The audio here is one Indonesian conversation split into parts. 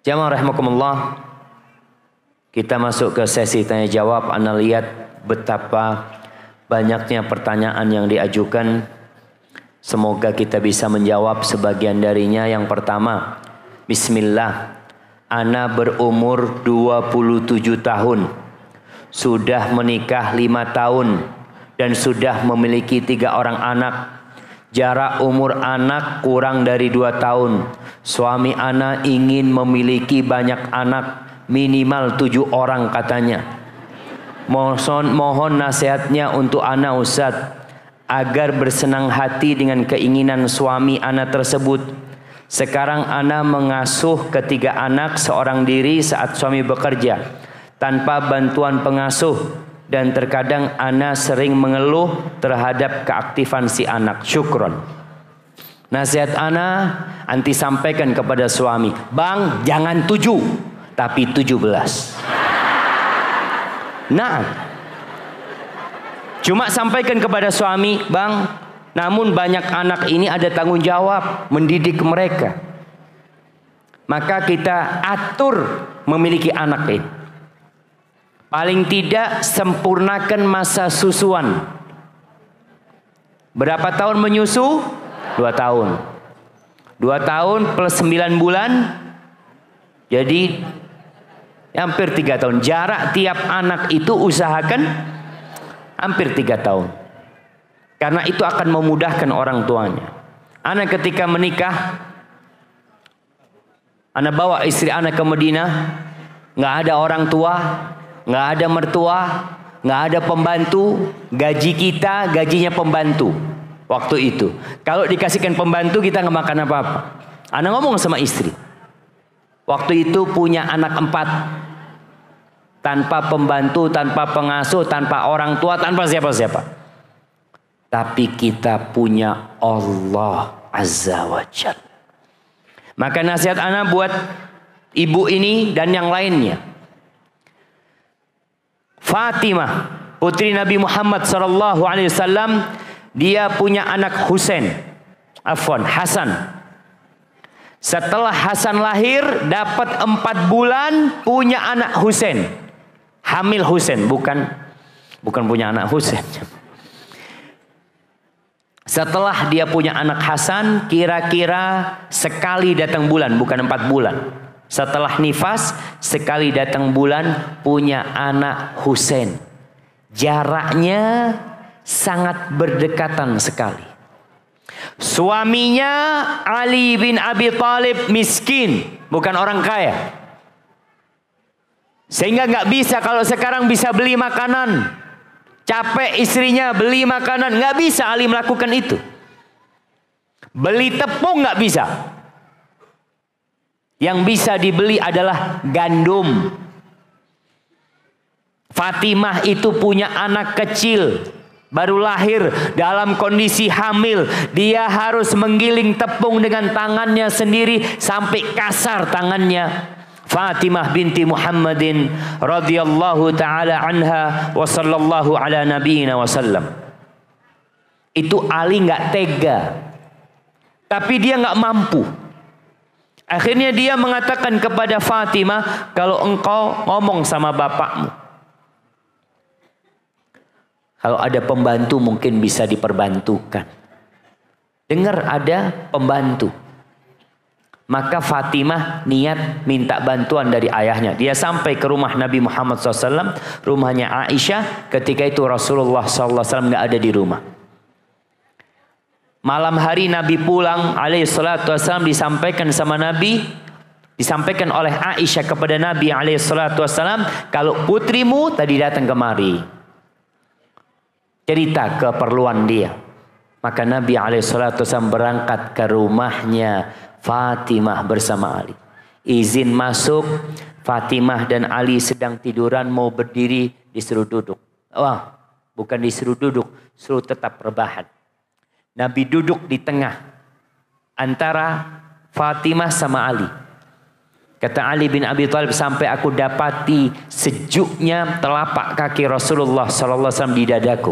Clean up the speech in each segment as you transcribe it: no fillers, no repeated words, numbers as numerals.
Jamaah rahimakumullah, kita masuk ke sesi tanya jawab. Anda lihat betapa banyaknya pertanyaan yang diajukan. Semoga kita bisa menjawab sebagian darinya. Yang pertama, bismillah. Ana berumur 27 tahun. Sudah menikah 5 tahun dan sudah memiliki 3 orang anak. Jarak umur anak kurang dari 2 tahun. Suami ana ingin memiliki banyak anak, minimal 7 orang katanya. Mohon nasihatnya untuk ana Ustaz, agar bersenang hati dengan keinginan suami ana tersebut. Sekarang ana mengasuh ketiga anak seorang diri saat suami bekerja, tanpa bantuan pengasuh. Dan terkadang ana sering mengeluh terhadap keaktifan si anak. Syukron. Nasihat ana, anti sampaikan kepada suami, bang jangan 7 tapi 17. Nah, cuma sampaikan kepada suami, bang, namun banyak anak ini ada tanggung jawab mendidik mereka. Maka kita atur memiliki anak ini. Paling tidak sempurnakan masa susuan. Berapa tahun menyusu? 2 tahun. 2 tahun plus 9 bulan. Jadi hampir 3 tahun. Jarak tiap anak itu usahakan hampir 3 tahun. Karena itu akan memudahkan orang tuanya. Anak ketika menikah, anak bawa istri anak ke Madinah, nggak ada orang tua, nggak ada mertua, nggak ada pembantu. Gaji kita gajinya pembantu waktu itu. Kalau dikasihkan pembantu kita nggak makan apa-apa. Ana ngomong sama istri, waktu itu punya anak 4, tanpa pembantu, tanpa pengasuh, tanpa orang tua, tanpa siapa-siapa. Tapi kita punya Allah Azza wa Jalla. Maka nasihat ana buat ibu ini dan yang lainnya. Fatimah, putri Nabi Muhammad SAW, dia punya anak Hasan. Setelah Hasan lahir, dapat 4 bulan, punya anak Husain. Hamil Husain, bukan punya anak Husain. Setelah dia punya anak Hasan, kira-kira sekali datang bulan, bukan 4 bulan. Setelah nifas, sekali datang bulan, punya anak Husain. Jaraknya sangat berdekatan sekali. Suaminya Ali bin Abi Thalib miskin, bukan orang kaya. Sehingga nggak bisa, kalau sekarang bisa beli makanan. Capek istrinya beli makanan, nggak bisa Ali melakukan itu. Beli tepung nggak bisa. Yang bisa dibeli adalah gandum. Fatimah itu punya anak kecil, baru lahir, dalam kondisi hamil. Dia harus menggiling tepung dengan tangannya sendiri sampai kasar tangannya. Fatimah binti Muhammadin radhiyallahu taala anha wa sallallahu ala nabiyina wasallam. Itu Ali nggak tega, tapi dia nggak mampu. Akhirnya dia mengatakan kepada Fatimah, kalau engkau ngomong sama bapakmu, kalau ada pembantu mungkin bisa diperbantukan. Dengar ada pembantu. Maka Fatimah niat minta bantuan dari ayahnya. Dia sampai ke rumah Nabi Muhammad SAW, rumahnya Aisyah. Ketika itu Rasulullah SAW nggak ada di rumah. Malam hari Nabi pulang alaihi salatu wassalam, disampaikan sama Nabi, disampaikan oleh Aisyah kepada Nabi alaihi salatu wassalam, kalau putrimu tadi datang kemari, cerita keperluan dia. Maka Nabi alaihi salatu wassalam berangkat ke rumahnya Fatimah bersama Ali. Izin masuk, Fatimah dan Ali sedang tiduran, mau berdiri disuruh duduk. Wah, bukan disuruh duduk, suruh tetap rebahan. Nabi duduk di tengah antara Fatimah sama Ali. Kata Ali bin Abi Thalib, sampai aku dapati sejuknya telapak kaki Rasulullah SAW di dadaku.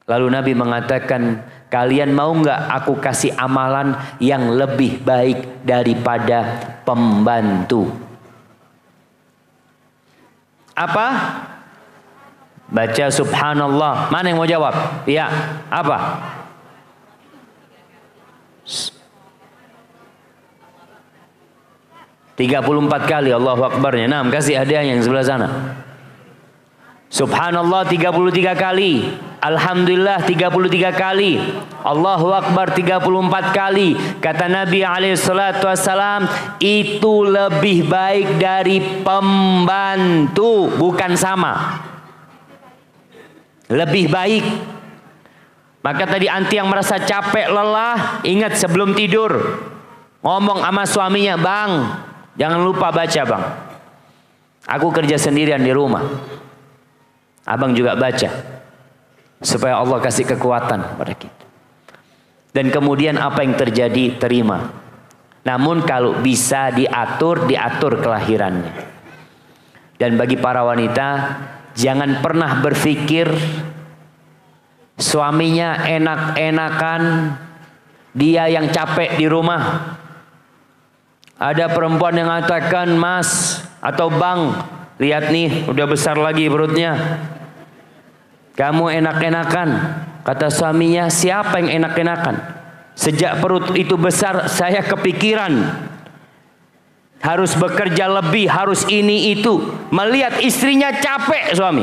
Lalu Nabi mengatakan, kalian mau nggak aku kasih amalan yang lebih baik daripada pembantu? Apa? Baca subhanallah. Mana yang mau jawab? Ya, apa? 34 kali Allahu Akbarnya. Nah, kasih hadiahnya yang sebelah sana. Subhanallah 33 kali. Alhamdulillah 33 kali. Allahu Akbar 34 kali. Kata Nabi SAW, itu lebih baik dari pembantu. Bukan sama. Lebih baik. Maka tadi anti yang merasa capek, lelah, ingat sebelum tidur ngomong sama suaminya, bang, jangan lupa baca bang. Aku kerja sendirian di rumah. Abang juga baca. Supaya Allah kasih kekuatan pada kita. Dan kemudian apa yang terjadi, terima. Namun kalau bisa diatur, diatur kelahirannya. Dan bagi para wanita, jangan pernah berpikir suaminya enak-enakan, dia yang capek di rumah. Ada perempuan yang mengatakan, mas atau bang, lihat nih udah besar lagi perutnya, kamu enak-enakan. Kata suaminya, siapa yang enak-enakan? Sejak perut itu besar saya kepikiran harus bekerja lebih, harus ini itu. Melihat istrinya capek, suami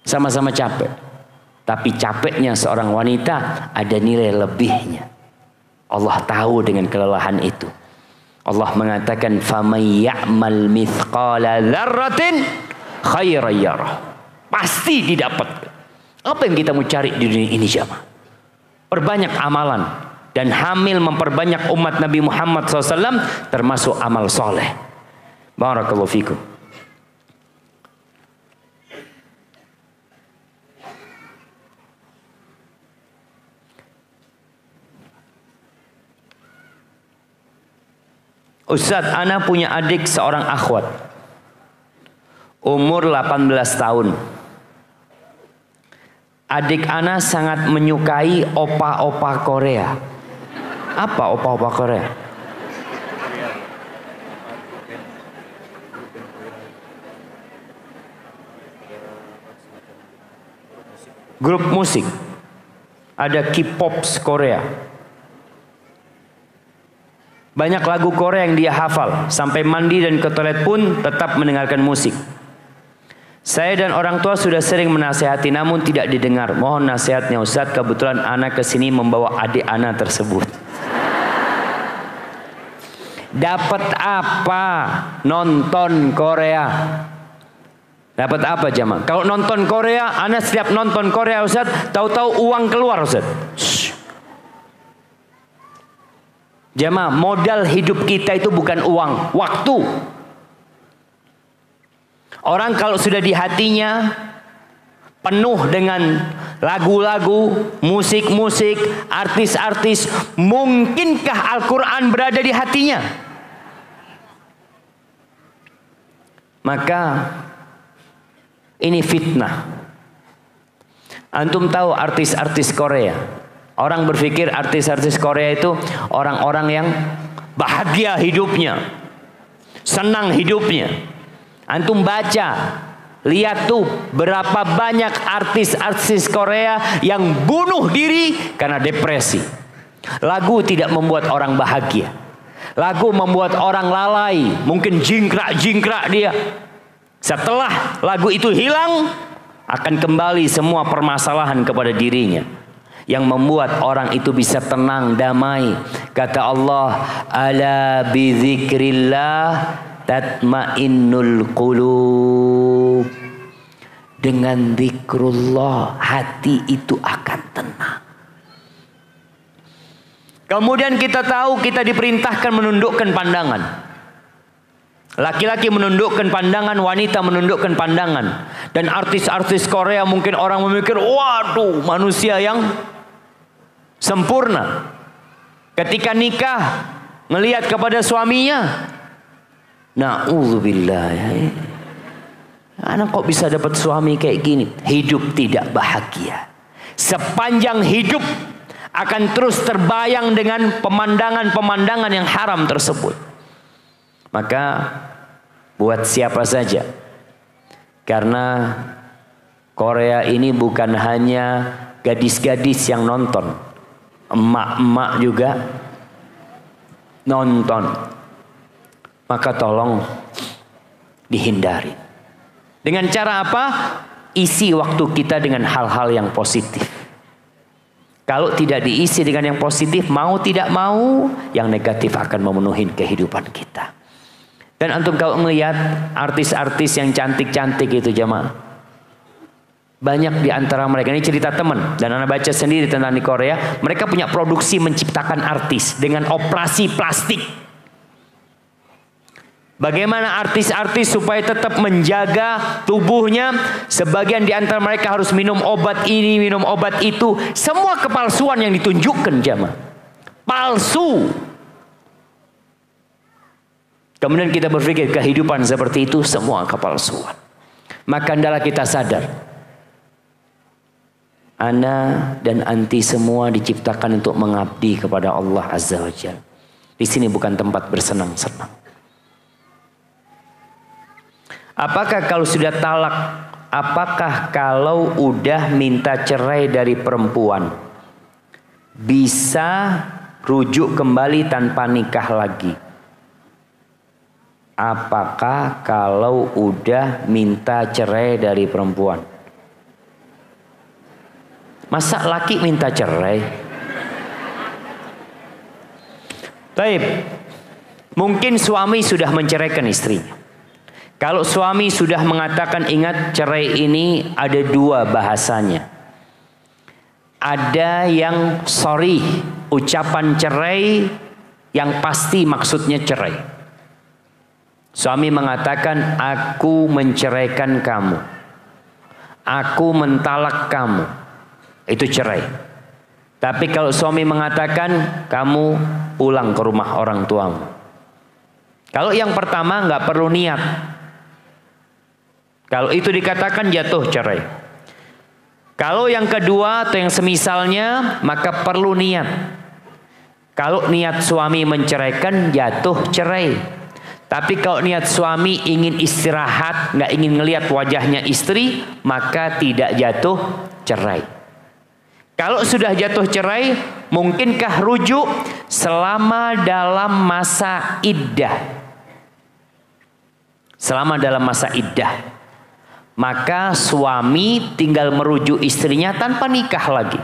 sama-sama capek. Tapi capeknya seorang wanita ada nilai lebihnya. Allah tahu dengan kelelahan itu. Allah mengatakan, "Faman ya'mal mithqala dzarratin khairan yarah." Pasti didapat. Apa yang kita mau cari di dunia ini jamaah? Perbanyak amalan. Dan hamil memperbanyak umat Nabi Muhammad SAW termasuk amal soleh. Barakallahu fikum. Ustadz, ana punya adik seorang akhwat, umur 18 tahun. Adik ana sangat menyukai opa-opa Korea. Apa opa-opa Korea? Grup musik. Ada K-pop Korea. Banyak lagu Korea yang dia hafal. Sampai mandi dan ke toilet pun tetap mendengarkan musik. Saya dan orang tua sudah sering menasihati namun tidak didengar. Mohon nasihatnya Ustadz, kebetulan anak kesini membawa adik anak tersebut. Dapat apa nonton Korea? Dapat apa jamaah? Kalau nonton Korea, anak setiap nonton Korea Ustadz, tahu-tahu uang keluar Ustadz. Jamaah, modal hidup kita itu bukan uang, waktu. Orang kalau sudah di hatinya penuh dengan lagu-lagu, musik-musik, artis-artis, mungkinkah Al-Quran berada di hatinya? Maka ini fitnah. Antum tahu artis-artis Korea? Orang berpikir artis-artis Korea itu orang-orang yang bahagia hidupnya, senang hidupnya. Antum baca, lihat tuh berapa banyak artis-artis Korea yang bunuh diri karena depresi. Lagu tidak membuat orang bahagia. Lagu membuat orang lalai, mungkin jingkrak-jingkrak dia. Setelah lagu itu hilang, akan kembali semua permasalahan kepada dirinya. Yang membuat orang itu bisa tenang, damai. Kata Allah, ala bizikrillah tatmainnul qulub. Dengan zikrullah hati itu akan tenang. Kemudian kita tahu kita diperintahkan menundukkan pandangan. Laki-laki menundukkan pandangan, wanita menundukkan pandangan. Dan artis-artis Korea mungkin orang memikir, waduh, manusia yang sempurna. Ketika nikah, melihat kepada suaminya, na'udzubillah, anak kok bisa dapat suami kayak gini? Hidup tidak bahagia. sepanjang hidup akan terus terbayang dengan pemandangan-pemandangan yang haram tersebut. Maka buat siapa saja, karena Korea ini bukan hanya gadis-gadis yang nonton, emak-emak juga nonton, maka tolong dihindari. Dengan cara apa? Isi waktu kita dengan hal-hal yang positif. Kalau tidak diisi dengan yang positif, mau tidak mau, yang negatif akan memenuhi kehidupan kita. Dan antum kalau melihat artis-artis yang cantik-cantik itu jemaah, banyak di antara mereka, ini cerita teman dan anak baca sendiri tentang di Korea, mereka punya produksi menciptakan artis dengan operasi plastik. Bagaimana artis-artis supaya tetap menjaga tubuhnya? Sebagian di antara mereka harus minum obat ini, minum obat itu. Semua kepalsuan yang ditunjukkan jemaah. Palsu. Kemudian kita berpikir kehidupan seperti itu semua kepalsuan. Maka hendaklah kita sadar. Ana dan anti semua diciptakan untuk mengabdi kepada Allah Azza wa Jalla. Di sini bukan tempat bersenang-senang. Apakah kalau sudah talak, apakah kalau udah minta cerai dari perempuan bisa rujuk kembali tanpa nikah lagi? Apakah kalau udah minta cerai dari perempuan? Masa laki minta cerai? Baik, mungkin suami sudah menceraikan istrinya. Kalau suami sudah mengatakan, ingat cerai ini ada dua bahasanya. Ada yang sorry, ucapan cerai yang pasti maksudnya cerai. Suami mengatakan, aku menceraikan kamu, aku mentalak kamu, itu cerai. Tapi kalau suami mengatakan, kamu pulang ke rumah orang tuamu. Kalau yang pertama nggak perlu niat. Kalau itu dikatakan jatuh cerai. Kalau yang kedua atau yang semisalnya, maka perlu niat. Kalau niat suami menceraikan, jatuh cerai. Tapi kalau niat suami ingin istirahat, nggak ingin ngelihat wajahnya istri, maka tidak jatuh cerai. Kalau sudah jatuh cerai, mungkinkah rujuk selama dalam masa iddah? Selama dalam masa iddah. Maka suami tinggal merujuk istrinya tanpa nikah lagi.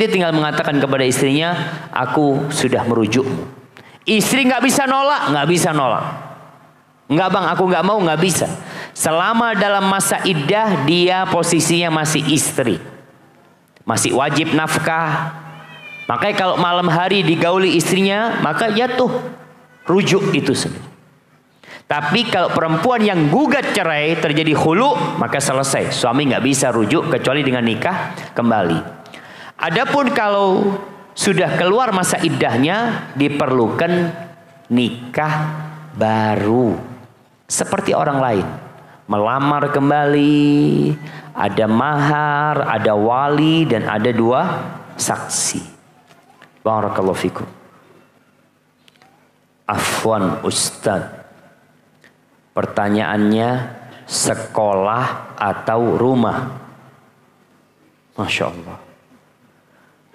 Dia tinggal mengatakan kepada istrinya, aku sudah merujukmu. Istri nggak bisa nolak, nggak bisa nolak. Nggak bang, aku nggak mau, nggak bisa. Selama dalam masa iddah dia posisinya masih istri, masih wajib nafkah. Makanya kalau malam hari digauli istrinya, maka jatuh rujuk itu sendiri. Tapi kalau perempuan yang gugat cerai terjadi khulu, maka selesai. Suami nggak bisa rujuk kecuali dengan nikah kembali. Adapun kalau sudah keluar masa iddahnya, diperlukan nikah baru. Seperti orang lain. Melamar kembali, ada mahar, ada wali, dan ada dua saksi. Barakallahu fikum. Afwan Ustaz. Pertanyaannya, sekolah atau rumah? Masya Allah.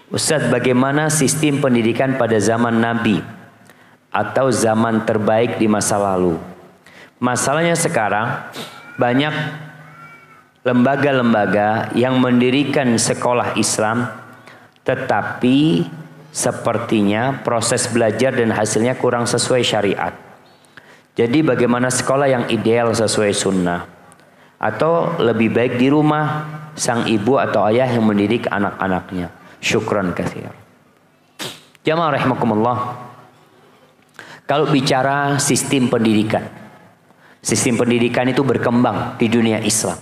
Ustaz, bagaimana sistem pendidikan pada zaman Nabi atau zaman terbaik di masa lalu? Masalahnya sekarang banyak lembaga-lembaga yang mendirikan sekolah Islam, tetapi sepertinya proses belajar dan hasilnya kurang sesuai syariat. Jadi bagaimana sekolah yang ideal sesuai sunnah? Atau lebih baik di rumah sang ibu atau ayah yang mendidik anak-anaknya? Syukran katsir. Jamaah rahimakumullah. Kalau bicara sistem pendidikan itu berkembang di dunia Islam.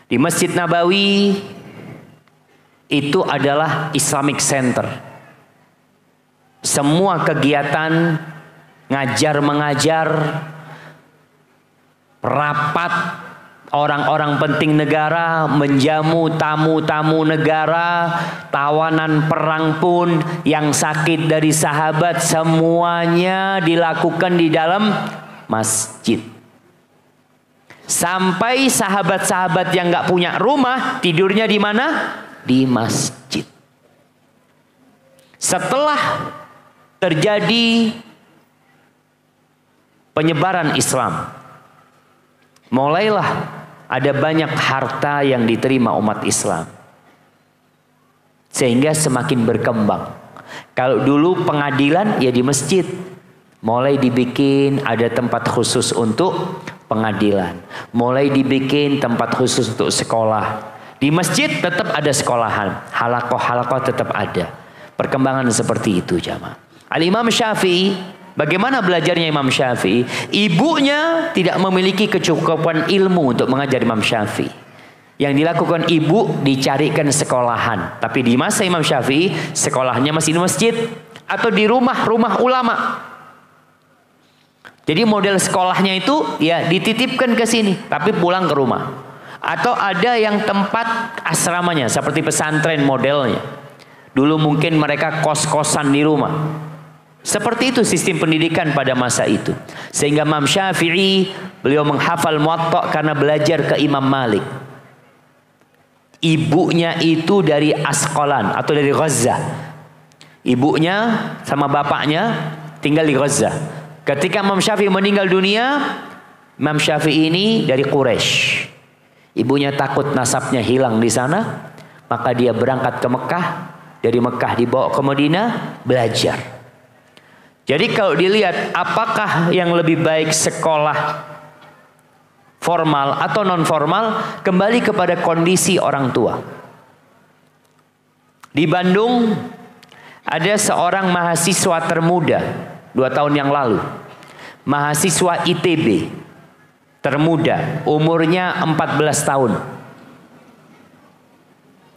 Di Masjid Nabawi itu adalah Islamic Center. Semua kegiatan ngajar mengajar, rapat, Orang-orang penting negara menjamu tamu-tamu negara, tawanan perang pun, yang sakit dari sahabat, semuanya dilakukan di dalam masjid. Sampai sahabat-sahabat yang nggak punya rumah, tidurnya di mana? Di masjid. Setelah terjadi penyebaran Islam, mulailah ada banyak harta yang diterima umat Islam, sehingga semakin berkembang. Kalau dulu pengadilan ya di masjid, mulai dibikin ada tempat khusus untuk pengadilan, mulai dibikin tempat khusus untuk sekolah. Di masjid tetap ada sekolahan, halakoh-halakoh tetap ada. Perkembangan seperti itu jamaah. Al-Imam Syafi'i, bagaimana belajarnya Imam Syafi'i? Ibunya tidak memiliki kecukupan ilmu untuk mengajar Imam Syafi'i. Yang dilakukan ibu, dicarikan sekolahan. Tapi di masa Imam Syafi'i, sekolahnya masih di masjid atau di rumah-rumah ulama. Jadi model sekolahnya itu ya dititipkan ke sini, tapi pulang ke rumah. Atau ada yang tempat asramanya, seperti pesantren modelnya. Dulu mungkin mereka kos-kosan di rumah. Seperti itu sistem pendidikan pada masa itu. Sehingga Imam Syafi'i, beliau menghafal Muwatta karena belajar ke Imam Malik. Ibunya itu dari Asqalan atau dari Gaza. Ibunya sama bapaknya tinggal di Gaza. Ketika Imam Syafi'i meninggal dunia, Imam Syafi'i ini dari Quraisy. Ibunya takut nasabnya hilang di sana, maka dia berangkat ke Mekah. Dari Mekah dibawa ke Madinah belajar. Jadi kalau dilihat apakah yang lebih baik sekolah formal atau non formal, kembali kepada kondisi orang tua. Di Bandung ada seorang mahasiswa termuda 2 tahun yang lalu, mahasiswa ITB termuda, umurnya 14 tahun.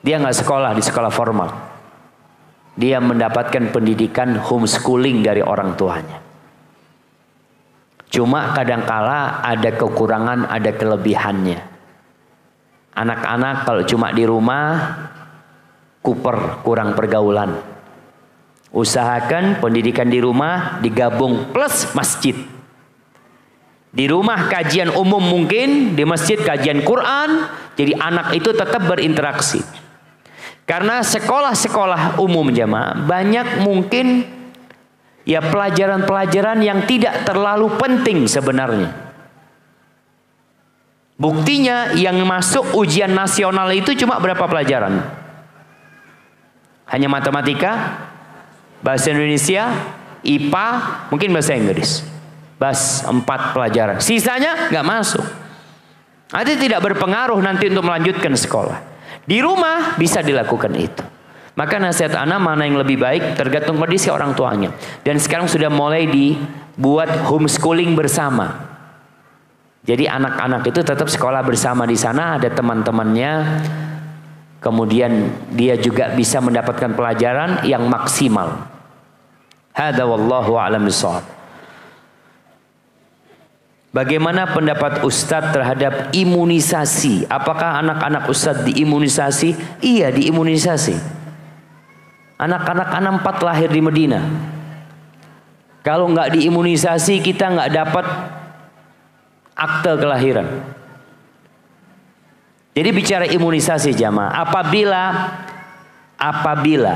Dia nggak sekolah di sekolah formal. Dia mendapatkan pendidikan homeschooling dari orang tuanya. Cuma kadangkala ada kekurangan, ada kelebihannya. Anak-anak kalau cuma di rumah, kuper, kurang pergaulan. Usahakan pendidikan di rumah digabung plus masjid. Di rumah kajian umum mungkin, di masjid kajian Quran, jadi anak itu tetap berinteraksi. Karena sekolah-sekolah umum jamaah banyak mungkin ya pelajaran-pelajaran yang tidak terlalu penting sebenarnya. Buktinya yang masuk ujian nasional itu cuma berapa pelajaran? Hanya matematika, bahasa Indonesia, IPA, mungkin bahasa Inggris. Bas 4 pelajaran. Sisanya nggak masuk. Nanti tidak berpengaruh nanti untuk melanjutkan sekolah. Di rumah bisa dilakukan itu. Maka nasihat anak mana yang lebih baik tergantung kondisi orang tuanya. Dan sekarang sudah mulai dibuat homeschooling bersama. Jadi anak-anak itu tetap sekolah bersama di sana, ada teman-temannya. Kemudian dia juga bisa mendapatkan pelajaran yang maksimal. Hadza wallahu a'lam bishawab. Bagaimana pendapat Ustadz terhadap imunisasi? Apakah anak-anak Ustadz diimunisasi? Iya, diimunisasi. Anak-anak 4 lahir di Medina. Kalau nggak diimunisasi, kita nggak dapat akte kelahiran. Jadi bicara imunisasi jamaah, apabila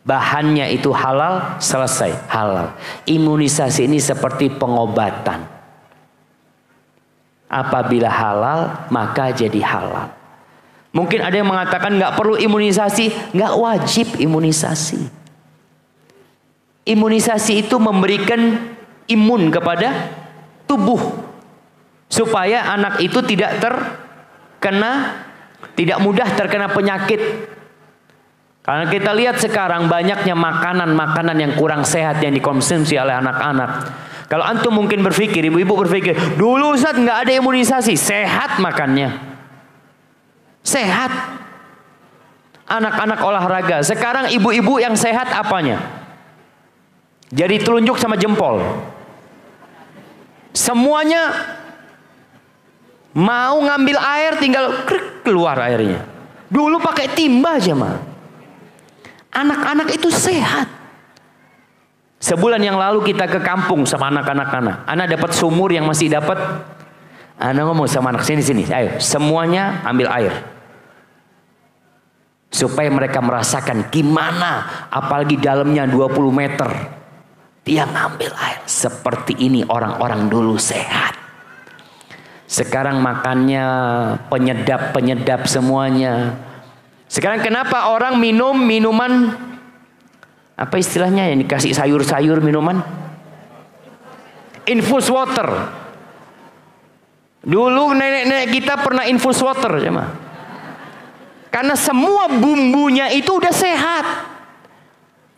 bahannya itu halal, selesai, halal. Imunisasi ini seperti pengobatan. Apabila halal, maka jadi halal. Mungkin ada yang mengatakan nggak perlu imunisasi, nggak wajib imunisasi. Imunisasi itu memberikan imun kepada tubuh supaya anak itu tidak mudah terkena penyakit. Karena kita lihat sekarang banyaknya makanan-makanan yang kurang sehat yang dikonsumsi oleh anak-anak. Kalau antum mungkin berpikir, ibu-ibu berpikir, dulu Ustaz nggak ada imunisasi, sehat makannya, sehat. Anak-anak olahraga. Sekarang ibu-ibu yang sehat apanya? Jadi telunjuk sama jempol. Semuanya Mau ngambil air tinggal krik, keluar airnya. Dulu pakai timba aja mah. Anak-anak itu sehat. Sebulan yang lalu kita ke kampung sama anak-anak. Anak dapat sumur yang masih dapat. Anak ngomong sama anak, sini, ayo semuanya ambil air. Supaya mereka merasakan gimana, apalagi dalamnya 20 meter. Dia ngambil air. Seperti ini orang-orang dulu sehat. Sekarang makannya penyedap semuanya. Sekarang kenapa orang minum minuman, apa istilahnya yang dikasih sayur-sayur minuman? Infus water. Dulu nenek-nenek kita pernah infus water, ya, karena semua bumbunya itu udah sehat.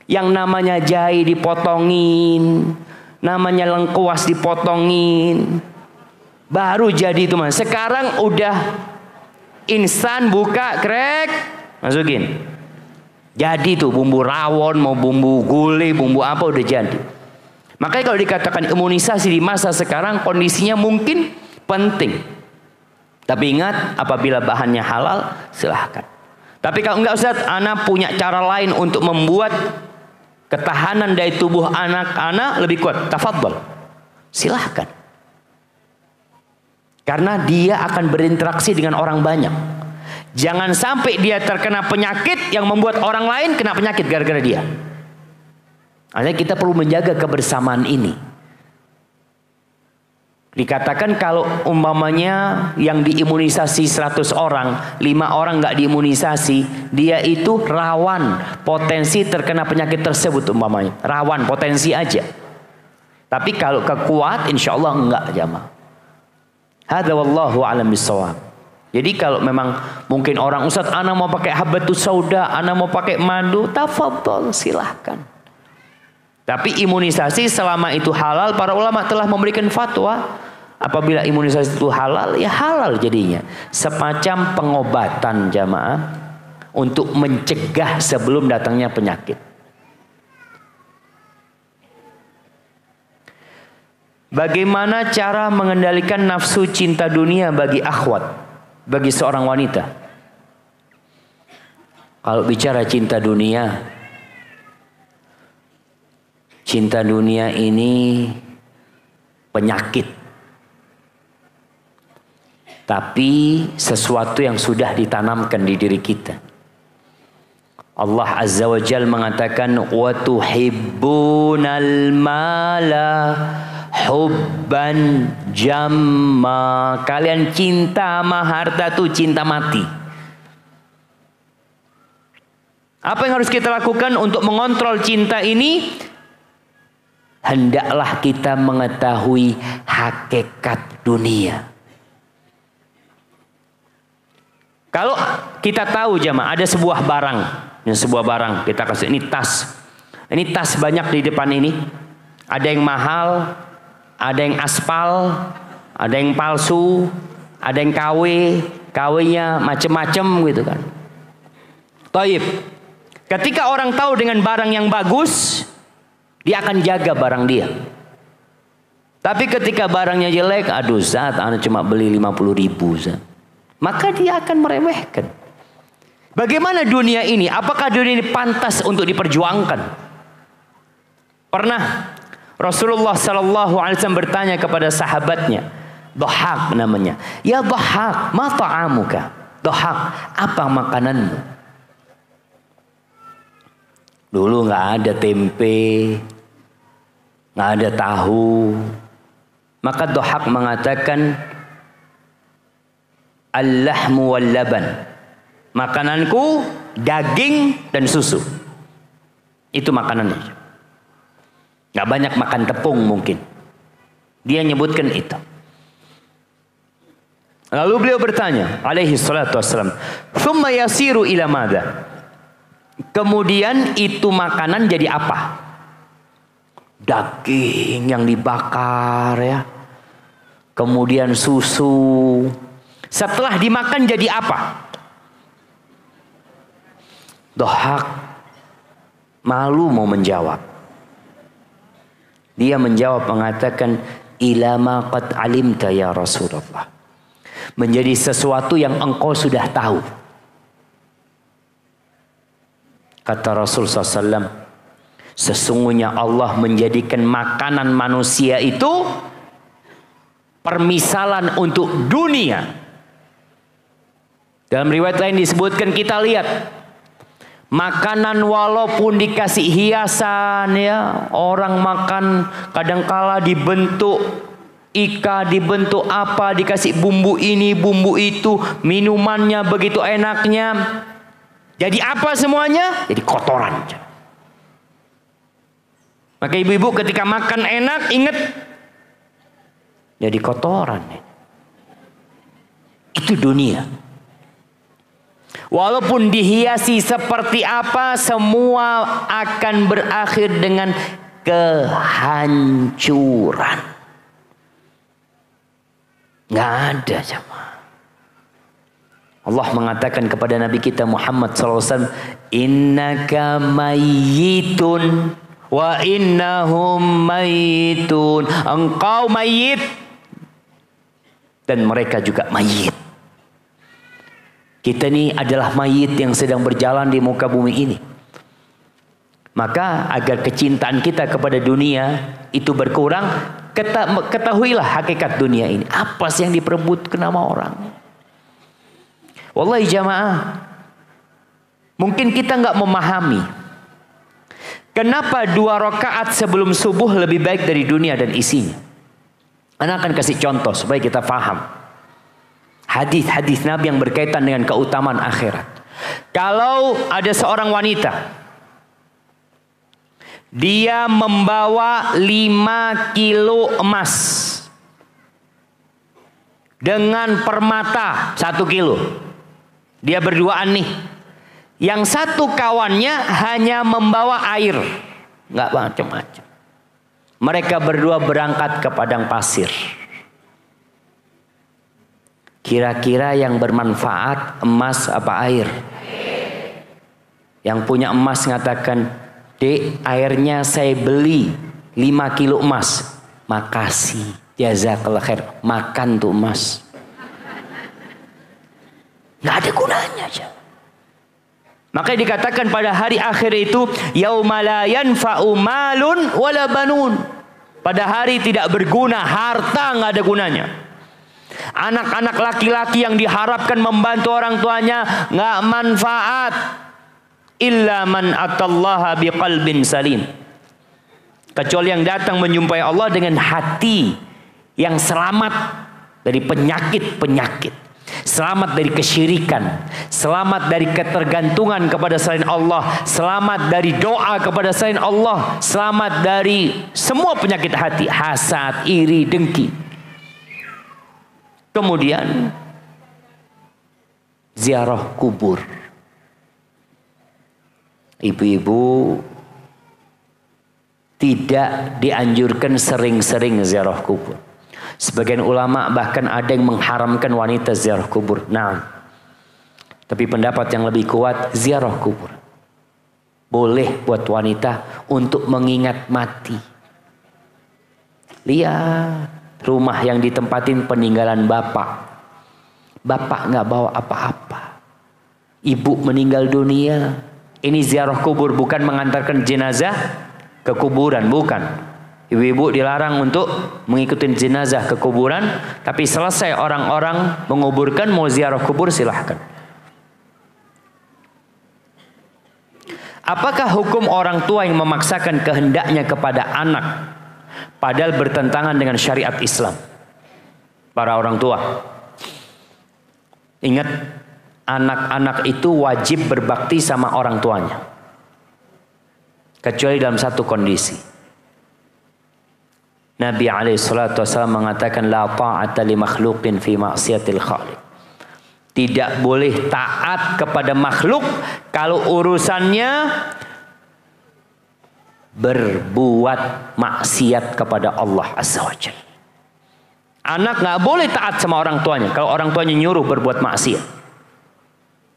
Yang namanya jahe dipotongin, namanya lengkuas dipotongin, baru jadi itu mas. Sekarang udah instan, buka, krek, masukin. Jadi tuh bumbu rawon, mau bumbu gulai, bumbu apa udah jadi. Makanya kalau dikatakan imunisasi di masa sekarang kondisinya mungkin penting. Tapi ingat, apabila bahannya halal, silahkan. Tapi kalau enggak Ustaz, anak punya cara lain untuk membuat ketahanan dari tubuh anak-anak lebih kuat. Tafadhol. Silahkan. Karena dia akan berinteraksi dengan orang banyak. Jangan sampai dia terkena penyakit yang membuat orang lain kena penyakit gara-gara dia. Artinya kita perlu menjaga kebersamaan ini. Dikatakan kalau umpamanya yang diimunisasi 100 orang, 5 orang nggak diimunisasi, dia itu rawan potensi terkena penyakit tersebut umpamanya. Rawan potensi aja. Tapi kalau kekuat insya Allah enggak jamaah. Hadza wallahu a'lam bissawab. Jadi kalau memang mungkin orang, Ustaz ana mau pakai habatus sauda, ana mau pakai madu, tafadhol silahkan. Tapi imunisasi selama itu halal, para ulama telah memberikan fatwa. Apabila imunisasi itu halal, ya halal jadinya. Semacam pengobatan jamaah untuk mencegah sebelum datangnya penyakit. Bagaimana cara mengendalikan nafsu cinta dunia bagi akhwat, bagi seorang wanita? Kalau bicara cinta dunia ini penyakit. Tapi sesuatu yang sudah ditanamkan di diri kita. Allah Azza wa Jalla mengatakan, wa tuhibbunal mala hubban jamma. Kalian cinta sama harta tuh cinta mati. Apa yang harus kita lakukan untuk mengontrol cinta ini? Hendaklah kita mengetahui hakikat dunia. Kalau kita tahu jamaah ada sebuah barang kita kasih, ini tas banyak di depan ini, ada yang mahal, ada yang aspal, ada yang palsu, ada yang KW-nya macem-macem gitu kan. Taib. Ketika orang tahu dengan barang yang bagus, dia akan jaga barang dia. Tapi ketika barangnya jelek, aduh Zat, ana cuma beli 50.000 Zat. Maka dia akan meremehkan. Bagaimana dunia ini? Apakah dunia ini pantas untuk diperjuangkan? Pernah Rasulullah Sallallahu Alaihi Wasallam bertanya kepada sahabatnya, Dhahak namanya, ya Dhahak, ma ta'amuka? Dhahak, apa makananmu? Dulu nggak ada tempe, nggak ada tahu. Maka Dhahak mengatakan, al-lahmu wal laban. Makananku daging dan susu. Itu makanannya. Gak banyak makan tepung mungkin. Dia nyebutkan itu. Lalu beliau bertanya, alaihi salatu wassalam, thumma yasiru ila madza? Kemudian itu makanan jadi apa? Daging yang dibakar ya. Kemudian susu. Setelah dimakan jadi apa? Dhahak malu mau menjawab. Dia menjawab mengatakan, ilama qad alimta ya Rasulullah. menjadi sesuatu yang engkau sudah tahu. Kata Rasul SAW, sesungguhnya Allah menjadikan makanan manusia itu permisalan untuk dunia. Dalam riwayat lain disebutkan, kita lihat makanan walaupun dikasih hiasan, ya, orang makan kadangkala dibentuk ika, dibentuk apa, dikasih bumbu ini, bumbu itu, minumannya begitu enaknya. Jadi apa semuanya? Jadi kotoran. Maka ibu-ibu ketika makan enak, ingat, jadi kotoran. Itu dunia. Walaupun dihiasi seperti apa, semua akan berakhir dengan kehancuran. Nggak ada jemaah. Allah mengatakan kepada Nabi kita Muhammad SAW, innaka mayyitun wa innahum mayyitun. Engkau mayit dan mereka juga mayit. Kita ini adalah mayit yang sedang berjalan di muka bumi ini. Maka agar kecintaan kita kepada dunia itu berkurang, ketahuilah hakikat dunia ini. Apa sih yang diperebutkan sama orang? Wallahi jamaah, mungkin kita nggak memahami kenapa 2 rakaat sebelum subuh lebih baik dari dunia dan isinya. Ana akan kasih contoh supaya kita paham hadis-hadis Nabi yang berkaitan dengan keutamaan akhirat. Kalau ada seorang wanita, dia membawa 5 kilo emas dengan permata 1 kilo. Dia berduaan nih. Yang satu kawannya hanya membawa air, nggak macam-macam. Mereka berdua berangkat ke padang pasir. Kira-kira yang bermanfaat emas apa air? Yang punya emas ngatakan, Dek, airnya saya beli 5 kilo emas. Makasih, jazakallah khair. Makan tuh emas. Nggak ada gunanya aja. Makanya dikatakan pada hari akhir itu, yauma la yanfa'u malun wala banun. Pada hari tidak berguna, harta nggak ada gunanya. Anak-anak laki-laki yang diharapkan membantu orang tuanya nggak manfaat. Illa man atallaha biqalbin salim. Kecuali yang datang menjumpai Allah dengan hati yang selamat dari penyakit-penyakit. Selamat dari kesyirikan, selamat dari ketergantungan kepada selain Allah, selamat dari doa kepada selain Allah, selamat dari semua penyakit hati, hasad, iri, dengki. Kemudian ziarah kubur. Ibu-ibu tidak dianjurkan sering-sering ziarah kubur. Sebagian ulama bahkan ada yang mengharamkan wanita ziarah kubur. Nah, tapi pendapat yang lebih kuat, ziarah kubur boleh buat wanita untuk mengingat mati. Lihat rumah yang ditempatin peninggalan bapak. Bapak nggak bawa apa-apa. Ibu meninggal dunia. Ini ziarah kubur, bukan mengantarkan jenazah ke kuburan, bukan. Ibu-ibu dilarang untuk mengikuti jenazah ke kuburan, tapi selesai orang-orang menguburkan, mau ziarah kubur silahkan. Apakah hukum orang tua yang memaksakan kehendaknya kepada anak padahal bertentangan dengan syariat Islam? Para orang tua, ingat, anak-anak itu wajib berbakti sama orang tuanya, kecuali dalam satu kondisi. Nabi SAW mengatakan, la ta'ata li makhluqin fi ma'siyatil khaliq. Tidak boleh taat kepada makhluk kalau urusannya berbuat maksiat kepada Allah Azza wa Jalla. Anak nggak boleh taat sama orang tuanya kalau orang tuanya nyuruh berbuat maksiat.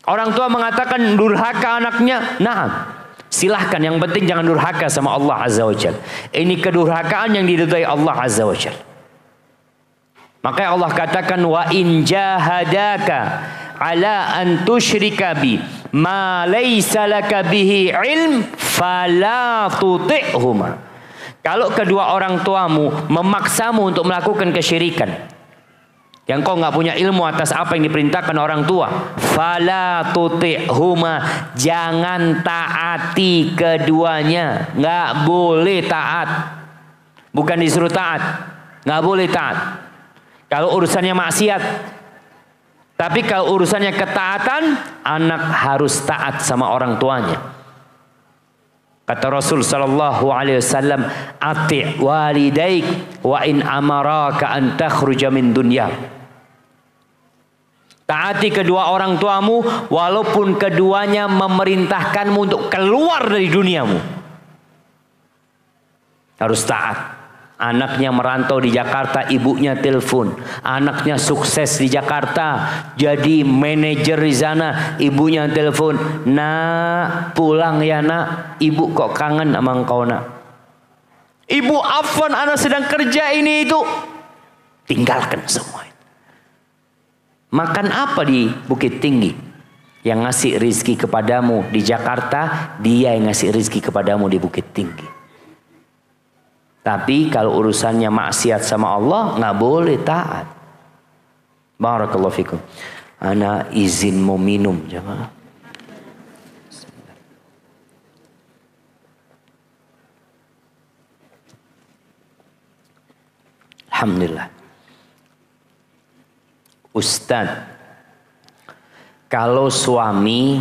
Orang tua mengatakan durhaka anaknya, nah, silahkan, yang penting jangan durhaka sama Allah Azza wa Jalla. Ini kedurhakaan yang diridhai Allah Azza wa Jalla. Makanya Allah katakan wa in jahadaka ala an tusyrika bi ma laysa laka bihi ilm fala tuti'huma. Kalau kedua orang tuamu memaksamu untuk melakukan kesyirikan yang kau nggak punya ilmu atas apa yang diperintahkan orang tua, fala tuti'huma, jangan taati keduanya, nggak boleh taat. Bukan disuruh taat, nggak boleh taat. Kalau urusannya maksiat. Tapi kalau urusannya ketaatan, anak harus taat sama orang tuanya. Kata Rasul sallallahu alaihi wasallam, "Ati' walidaik wa in amaraka an takhruja min dunya." Taati kedua orang tuamu walaupun keduanya memerintahkanmu untuk keluar dari duniamu. Harus taat. Anaknya merantau di Jakarta, ibunya telepon. Anaknya sukses di Jakarta, jadi manajer di sana, ibunya telepon. Nak, pulang ya nak. Ibu kok kangen sama engkau nak. Ibu, afwan, anak sedang kerja ini itu. Tinggalkan semua. Makan apa di Bukit Tinggi? Yang ngasih rizki kepadamu di Jakarta, dia yang ngasih rizki kepadamu di Bukit Tinggi. Tapi kalau urusannya maksiat sama Allah, nggak boleh taat. Barakallahu fikum. Ana izin mau minum, jemaah. Alhamdulillah. Ustadz, kalau suami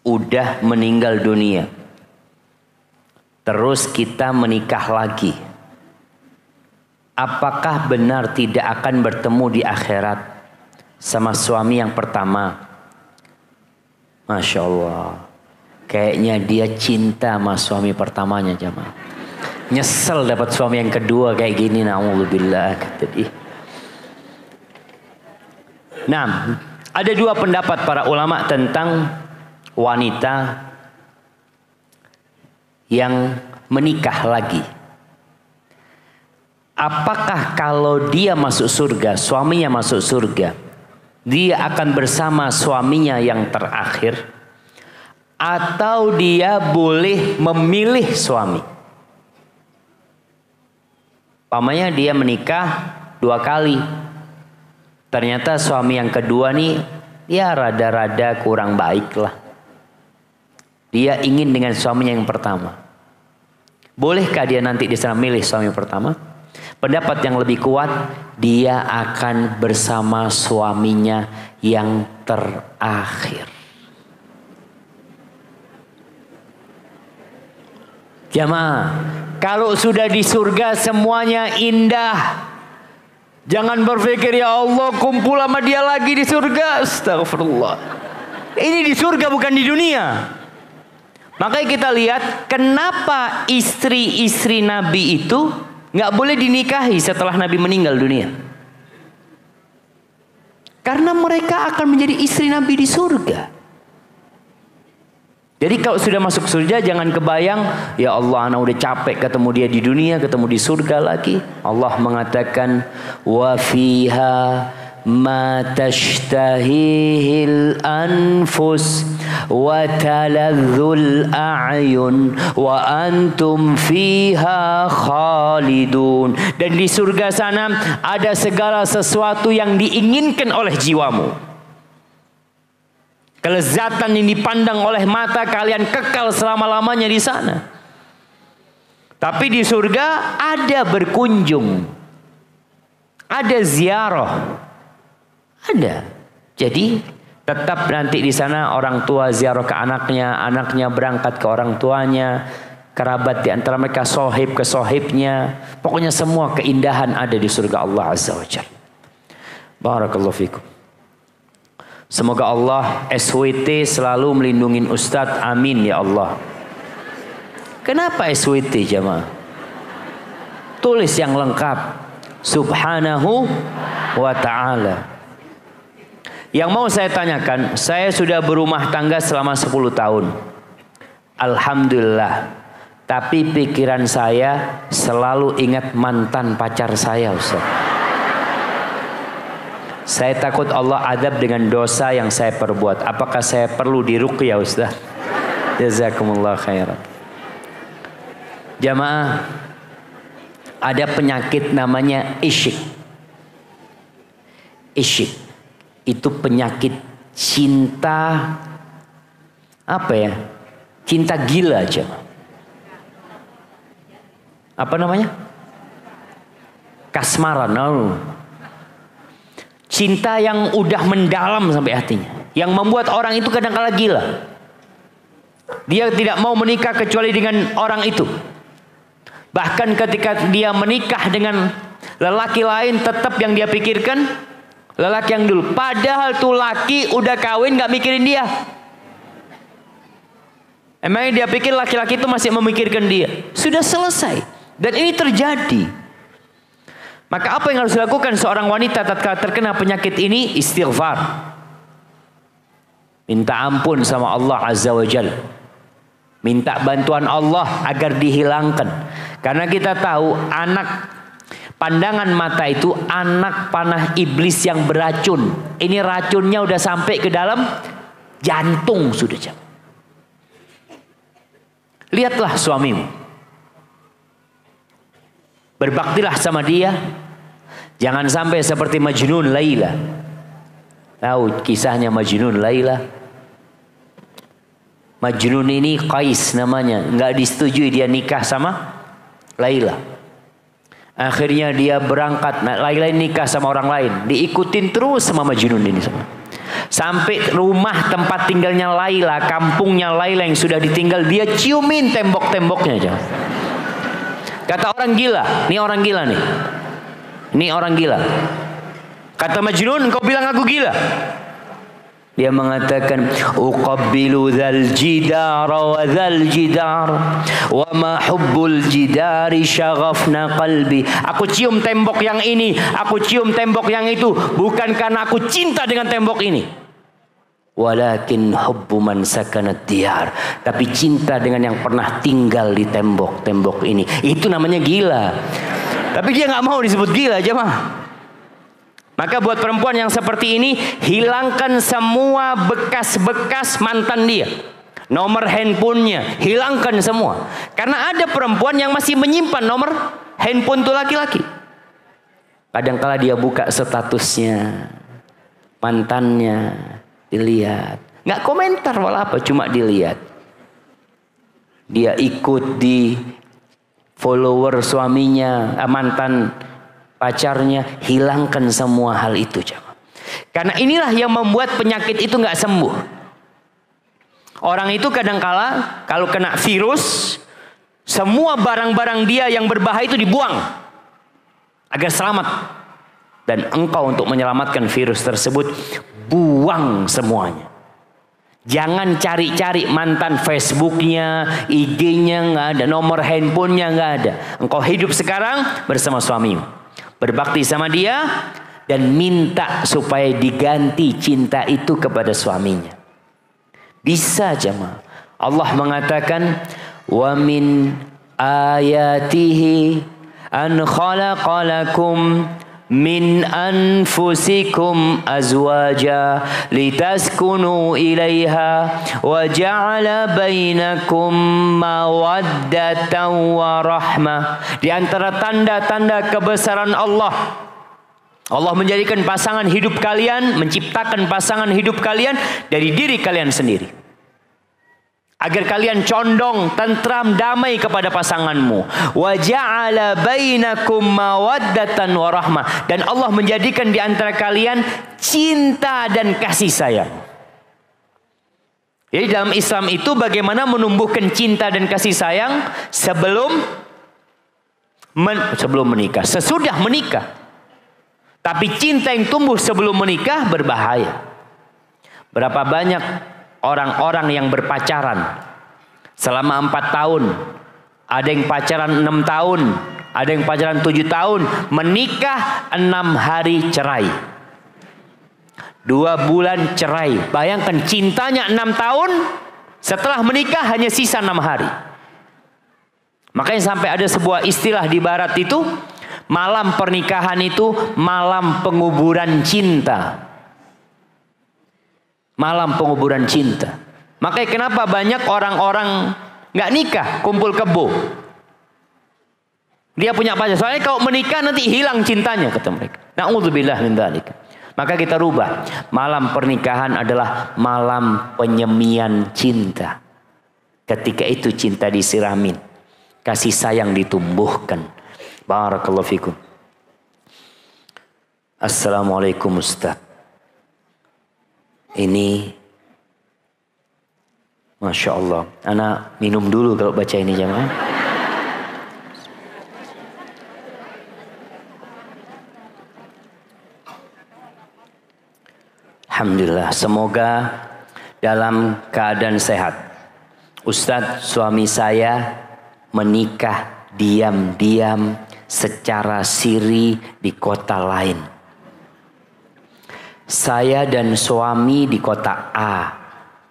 udah meninggal dunia, terus kita menikah lagi, apakah benar tidak akan bertemu di akhirat sama suami yang pertama? Masya Allah, kayaknya dia cinta sama suami pertamanya, jemaah. Nyesel dapat suami yang kedua kayak gini, na'udzubillah, kata dia. Nah, ada dua pendapat para ulama tentang wanita yang menikah lagi. Apakah kalau dia masuk surga, suaminya masuk surga, dia akan bersama suaminya yang terakhir, atau dia boleh memilih suami? Pamannya dia menikah 2 kali. Ternyata suami yang kedua nih, ya rada-rada kurang baik lah. Dia ingin dengan suaminya yang pertama. Bolehkah dia nanti di sana milih suami pertama? Pendapat yang lebih kuat, dia akan bersama suaminya yang terakhir. Jamaah, kalau sudah di surga semuanya indah. Jangan berpikir ya Allah kumpul sama dia lagi di surga. Astagfirullah. Ini di surga bukan di dunia. Makanya kita lihat kenapa istri-istri Nabi itu nggak boleh dinikahi setelah Nabi meninggal dunia. Karena mereka akan menjadi istri Nabi di surga. Jadi kalau sudah masuk surga jangan kebayang, ya Allah anak udah capek ketemu dia di dunia, ketemu di surga lagi. Allah mengatakan wa fiha ma tashtahihil anfus wa taladzul a'yun wa antum fiha khalidun. Dan di surga sana ada segala sesuatu yang diinginkan oleh jiwamu. Kelezatan yang dipandang oleh mata kalian kekal selama-lamanya di sana. Tapi di surga ada berkunjung, ada ziarah, ada. Jadi tetap nanti di sana orang tua ziarah ke anaknya, anaknya berangkat ke orang tuanya, kerabat di antara mereka sohib ke sohibnya. Pokoknya semua keindahan ada di surga Allah Azza wa Jalla. Barakallahu fikum. Semoga Allah SWT selalu melindungi Ustadz. Amin ya Allah. Kenapa SWT jamaah? Tulis yang lengkap. Subhanahu wa ta'ala. Yang mau saya tanyakan, saya sudah berumah tangga selama 10 tahun. Alhamdulillah. Tapi pikiran saya selalu ingat mantan pacar saya, Ustaz. Saya takut Allah adab dengan dosa yang saya perbuat. Apakah saya perlu diruqyah Ustaz? Jazakumullah khairan. Jamaah, ada penyakit namanya isyik. Isyik itu penyakit cinta, apa ya? Cinta gila aja. Apa namanya? Kasmaran. No. Cinta yang udah mendalam sampai hatinya, yang membuat orang itu kadang-kala gila. Dia tidak mau menikah kecuali dengan orang itu. Bahkan ketika dia menikah dengan lelaki lain, tetap yang dia pikirkan lelaki yang dulu. Padahal tuh laki udah kawin gak mikirin dia. Emangnya dia pikir laki-laki itu masih memikirkan dia? Sudah selesai. Dan ini terjadi. Maka apa yang harus dilakukan seorang wanita tatkala terkena penyakit ini? Istighfar. Minta ampun sama Allah Azza wa Jalla. Minta bantuan Allah agar dihilangkan. Karena kita tahu anak pandangan mata itu anak panah iblis yang beracun. Ini racunnya udah sampai ke dalam jantung sudah. Lihatlah suamimu. Berbaktilah sama dia. Jangan sampai seperti Majnun Laila. Tahu kisahnya Majnun Laila? Majnun ini Qais namanya. Nggak disetujui dia nikah sama Laila. Akhirnya dia berangkat. Laila nikah sama orang lain. Diikutin terus sama Majnun ini. Sampai rumah tempat tinggalnya Laila, kampungnya Laila yang sudah ditinggal, dia ciumin tembok-temboknya aja. Kata orang gila, ini orang gila nih. Ini orang gila. Kata Majnun, kau bilang aku gila? Dia mengatakan, uqabbilu dzal jidar wa dzal jidar wa ma hubbul jidari syaghafna qalbi. Aku cium tembok yang ini, aku cium tembok yang itu, bukan karena aku cinta dengan tembok ini. Walakin hubbu man sakanat diyar. Tapi cinta dengan yang pernah tinggal di tembok-tembok ini. Itu namanya gila. Tapi dia nggak mau disebut gila, jemaah. Maka buat perempuan yang seperti ini, hilangkan semua bekas-bekas mantan dia. Nomor handphonenya, hilangkan semua. Karena ada perempuan yang masih menyimpan nomor handphone tuh laki-laki. Kadang-kala dia buka statusnya, mantannya, dilihat. Nggak komentar walau apa, cuma dilihat. Dia ikut di follower suaminya, mantan pacarnya, hilangkan semua hal itu. Karena inilah yang membuat penyakit itu nggak sembuh. Orang itu kadangkala kalau kena virus, semua barang-barang dia yang berbahaya itu dibuang agar selamat. Dan engkau untuk menyelamatkan virus tersebut, buang semuanya. Jangan cari-cari mantan Facebooknya, IG-nya nggak ada, nomor handphonenya nggak ada. Engkau hidup sekarang bersama suamimu, berbakti sama dia, dan minta supaya diganti cinta itu kepada suaminya. Bisa jemaah. Allah mengatakan, wa min ayatihi an khalaqalakum min anfusikum azwaja litaskunu ilaiha wa ja'ala bainakum mawaddatan wa rahmah. Di antara tanda-tanda kebesaran Allah, Allah menjadikan pasangan hidup kalian, menciptakan pasangan hidup kalian dari diri kalian sendiri. Agar kalian condong, tentram, damai kepada pasanganmu. Wa ja'ala bainakum mawaddatan wa rahmah. Dan Allah menjadikan di antara kalian cinta dan kasih sayang. Jadi dalam Islam itu bagaimana menumbuhkan cinta dan kasih sayang sebelum menikah, sesudah menikah. Tapi cinta yang tumbuh sebelum menikah berbahaya. Berapa banyak orang-orang yang berpacaran selama 4 tahun, ada yang pacaran 6 tahun, ada yang pacaran 7 tahun, menikah 6 hari cerai, 2 bulan cerai. Bayangkan cintanya 6 tahun, setelah menikah hanya sisa 6 hari. Makanya sampai ada sebuah istilah di barat itu, Malam pernikahan itu malam penguburan cinta. Malam penguburan cinta. Makanya kenapa banyak orang-orang nggak nikah, kumpul kebo. Dia punya pacar. Soalnya kalau menikah nanti hilang cintanya, kata mereka. Na'udzubillah min dzalik. Maka kita rubah. Malam pernikahan adalah malam penyemian cinta. Ketika itu cinta disiramin, kasih sayang ditumbuhkan. Barakallahu fikum. Assalamualaikum Ustaz. Ini Masya Allah. Anak minum dulu kalau baca ini jamaah. Alhamdulillah. Semoga dalam keadaan sehat. Ustadz, suami saya menikah diam-diam secara siri di kota lain. Saya dan suami di kota A,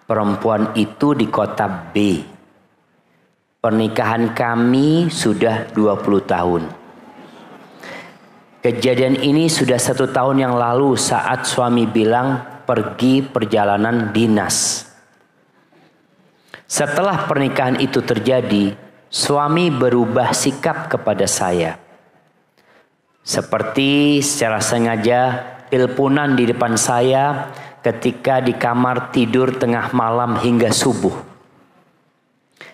perempuan itu di kota B. Pernikahan kami sudah 20 tahun. Kejadian ini sudah 1 tahun yang lalu saat suami bilang pergi perjalanan dinas. Setelah pernikahan itu terjadi, suami berubah sikap kepada saya. Seperti secara sengaja teleponan di depan saya ketika di kamar tidur tengah malam hingga subuh.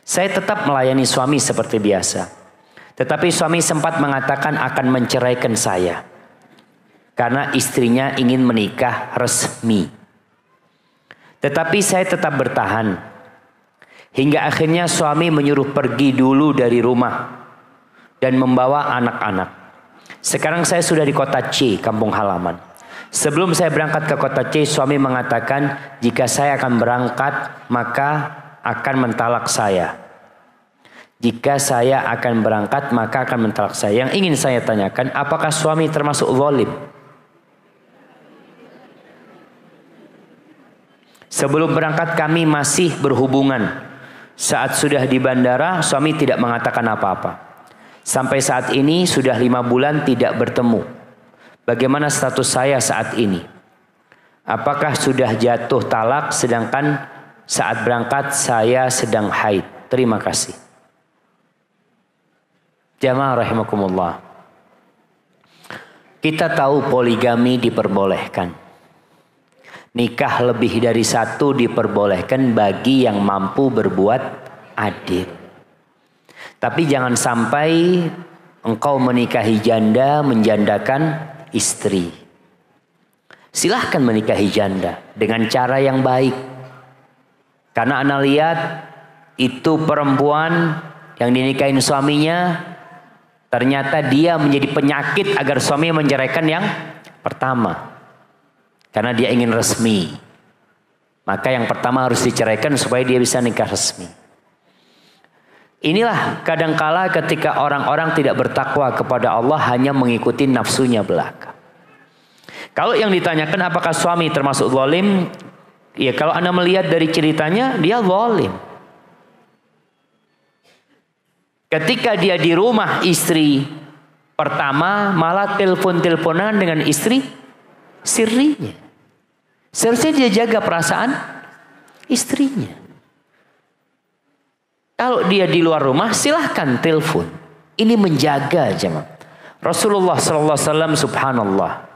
Saya tetap melayani suami seperti biasa. Tetapi suami sempat mengatakan akan menceraikan saya. Karena istrinya ingin menikah resmi. Tetapi saya tetap bertahan. Hingga akhirnya suami menyuruh pergi dulu dari rumah. Dan membawa anak-anak. Sekarang saya sudah di kota C, kampung halaman. Sebelum saya berangkat ke kota C, suami mengatakan jika saya akan berangkat maka akan mentalak saya. Jika saya akan berangkat maka akan mentalak saya. Yang ingin saya tanyakan, apakah suami termasuk zalim? Sebelum berangkat kami masih berhubungan. Saat sudah di bandara suami tidak mengatakan apa-apa. Sampai saat ini sudah 5 bulan tidak bertemu. Bagaimana status saya saat ini? Apakah sudah jatuh talak sedangkan saat berangkat saya sedang haid? Terima kasih. Jamaah rahimakumullah. Kita tahu poligami diperbolehkan. Nikah lebih dari 1 diperbolehkan bagi yang mampu berbuat adil. Tapi jangan sampai engkau menikahi janda menjandakan istri. Silahkan menikahi janda dengan cara yang baik. Karena ana lihat itu perempuan yang dinikahin suaminya ternyata dia menjadi penyakit agar suami menceraikan yang pertama. Karena dia ingin resmi. Maka yang pertama harus diceraikan supaya dia bisa nikah resmi. Inilah kadangkala ketika orang-orang tidak bertakwa kepada Allah hanya mengikuti nafsunya belaka. Kalau yang ditanyakan apakah suami termasuk zalim? Ya kalau Anda melihat dari ceritanya dia zalim. Ketika dia di rumah istri pertama malah telepon-teleponan dengan istri sirinya. Seharusnya dia jaga perasaan istrinya. Kalau dia di luar rumah silahkan telepon. Ini menjaga jemaah. Rasulullah SAW subhanallah.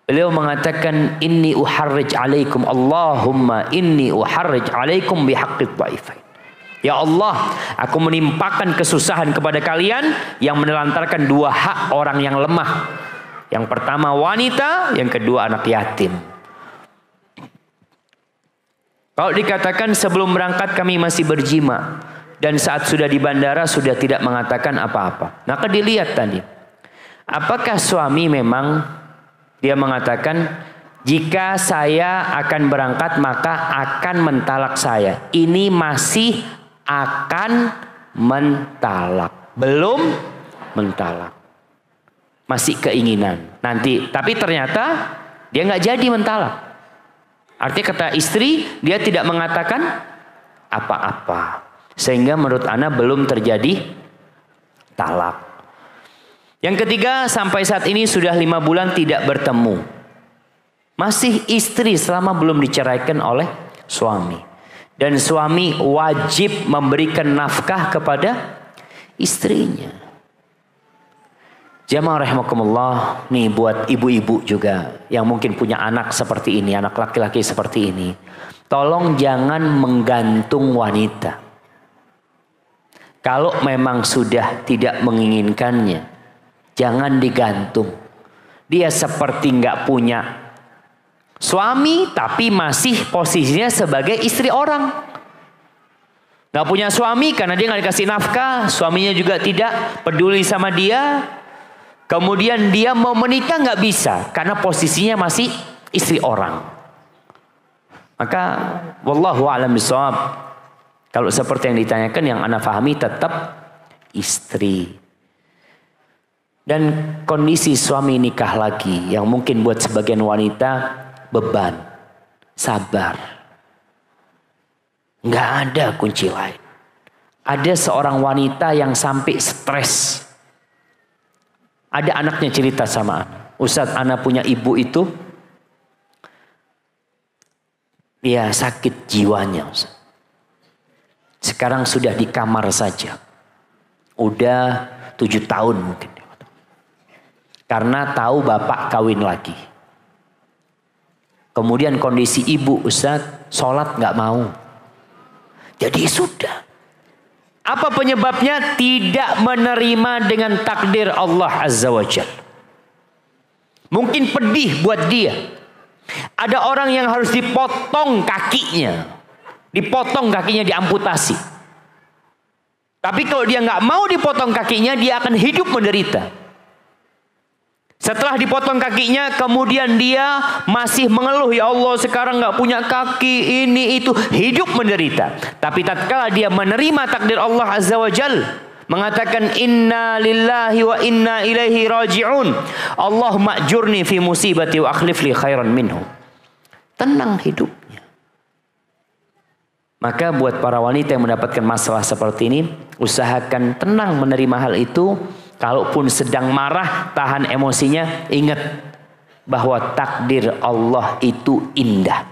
Beliau mengatakan inni uharrij alaikum Allahumma inni uharrij alaikum bihaqqid dhaifain. Ya Allah, aku menimpakan kesusahan kepada kalian yang menelantarkan 2 hak orang yang lemah. Yang pertama wanita, yang kedua anak yatim. Kalau dikatakan sebelum berangkat kami masih berjima dan saat sudah di bandara sudah tidak mengatakan apa-apa. Maka dilihat tadi. Apakah suami memang dia mengatakan jika saya akan berangkat maka akan mentalak saya. Ini masih akan mentalak. Belum mentalak. Masih keinginan. Nanti. Tapi ternyata dia nggak jadi mentalak. Artinya kata istri dia tidak mengatakan apa-apa. Sehingga menurut ana belum terjadi talak. Yang ketiga, sampai saat ini sudah 5 bulan tidak bertemu. Masih istri selama belum diceraikan oleh suami. Dan suami wajib memberikan nafkah kepada istrinya. Jamaah rahimakumullah, nih buat ibu-ibu juga yang mungkin punya anak seperti ini, anak laki-laki seperti ini. Tolong jangan menggantung wanita. Kalau memang sudah tidak menginginkannya, jangan digantung. Dia seperti nggak punya suami tapi masih posisinya sebagai istri orang. Nggak punya suami karena dia nggak dikasih nafkah, suaminya juga tidak peduli sama dia. Kemudian dia mau menikah nggak bisa karena posisinya masih istri orang. Maka wallahu a'lam bishawab, kalau seperti yang ditanyakan, yang ana pahami tetap istri. Dan kondisi suami nikah lagi yang mungkin buat sebagian wanita beban, sabar. Nggak ada kunci lain. Ada seorang wanita yang sampai stres. Ada anaknya cerita sama ana, Ustaz, ana punya ibu itu, dia sakit jiwanya, Ustaz. Sekarang sudah di kamar saja. Udah 7 tahun mungkin. Karena tahu bapak kawin lagi. Kemudian kondisi ibu, Ustaz, sholat nggak mau. Jadi sudah. Apa penyebabnya? Tidak menerima dengan takdir Allah Azza wa Jalla. Mungkin pedih buat dia. Ada orang yang harus dipotong kakinya. Dipotong kakinya, diamputasi. Tapi kalau dia nggak mau dipotong kakinya, dia akan hidup menderita. Setelah dipotong kakinya, kemudian dia masih mengeluh, ya Allah sekarang nggak punya kaki, ini itu, hidup menderita. Tapi tatkala dia menerima takdir Allah Azza wa Jal, mengatakan inna lillahi wa inna ilaihi raji'un, Allahumma ajurni fi musibati wa akhlif li khairan minhu. Tenang hidupnya. Maka buat para wanita yang mendapatkan masalah seperti ini, usahakan tenang menerima hal itu. Kalaupun sedang marah, tahan emosinya. Ingat bahwa takdir Allah itu indah.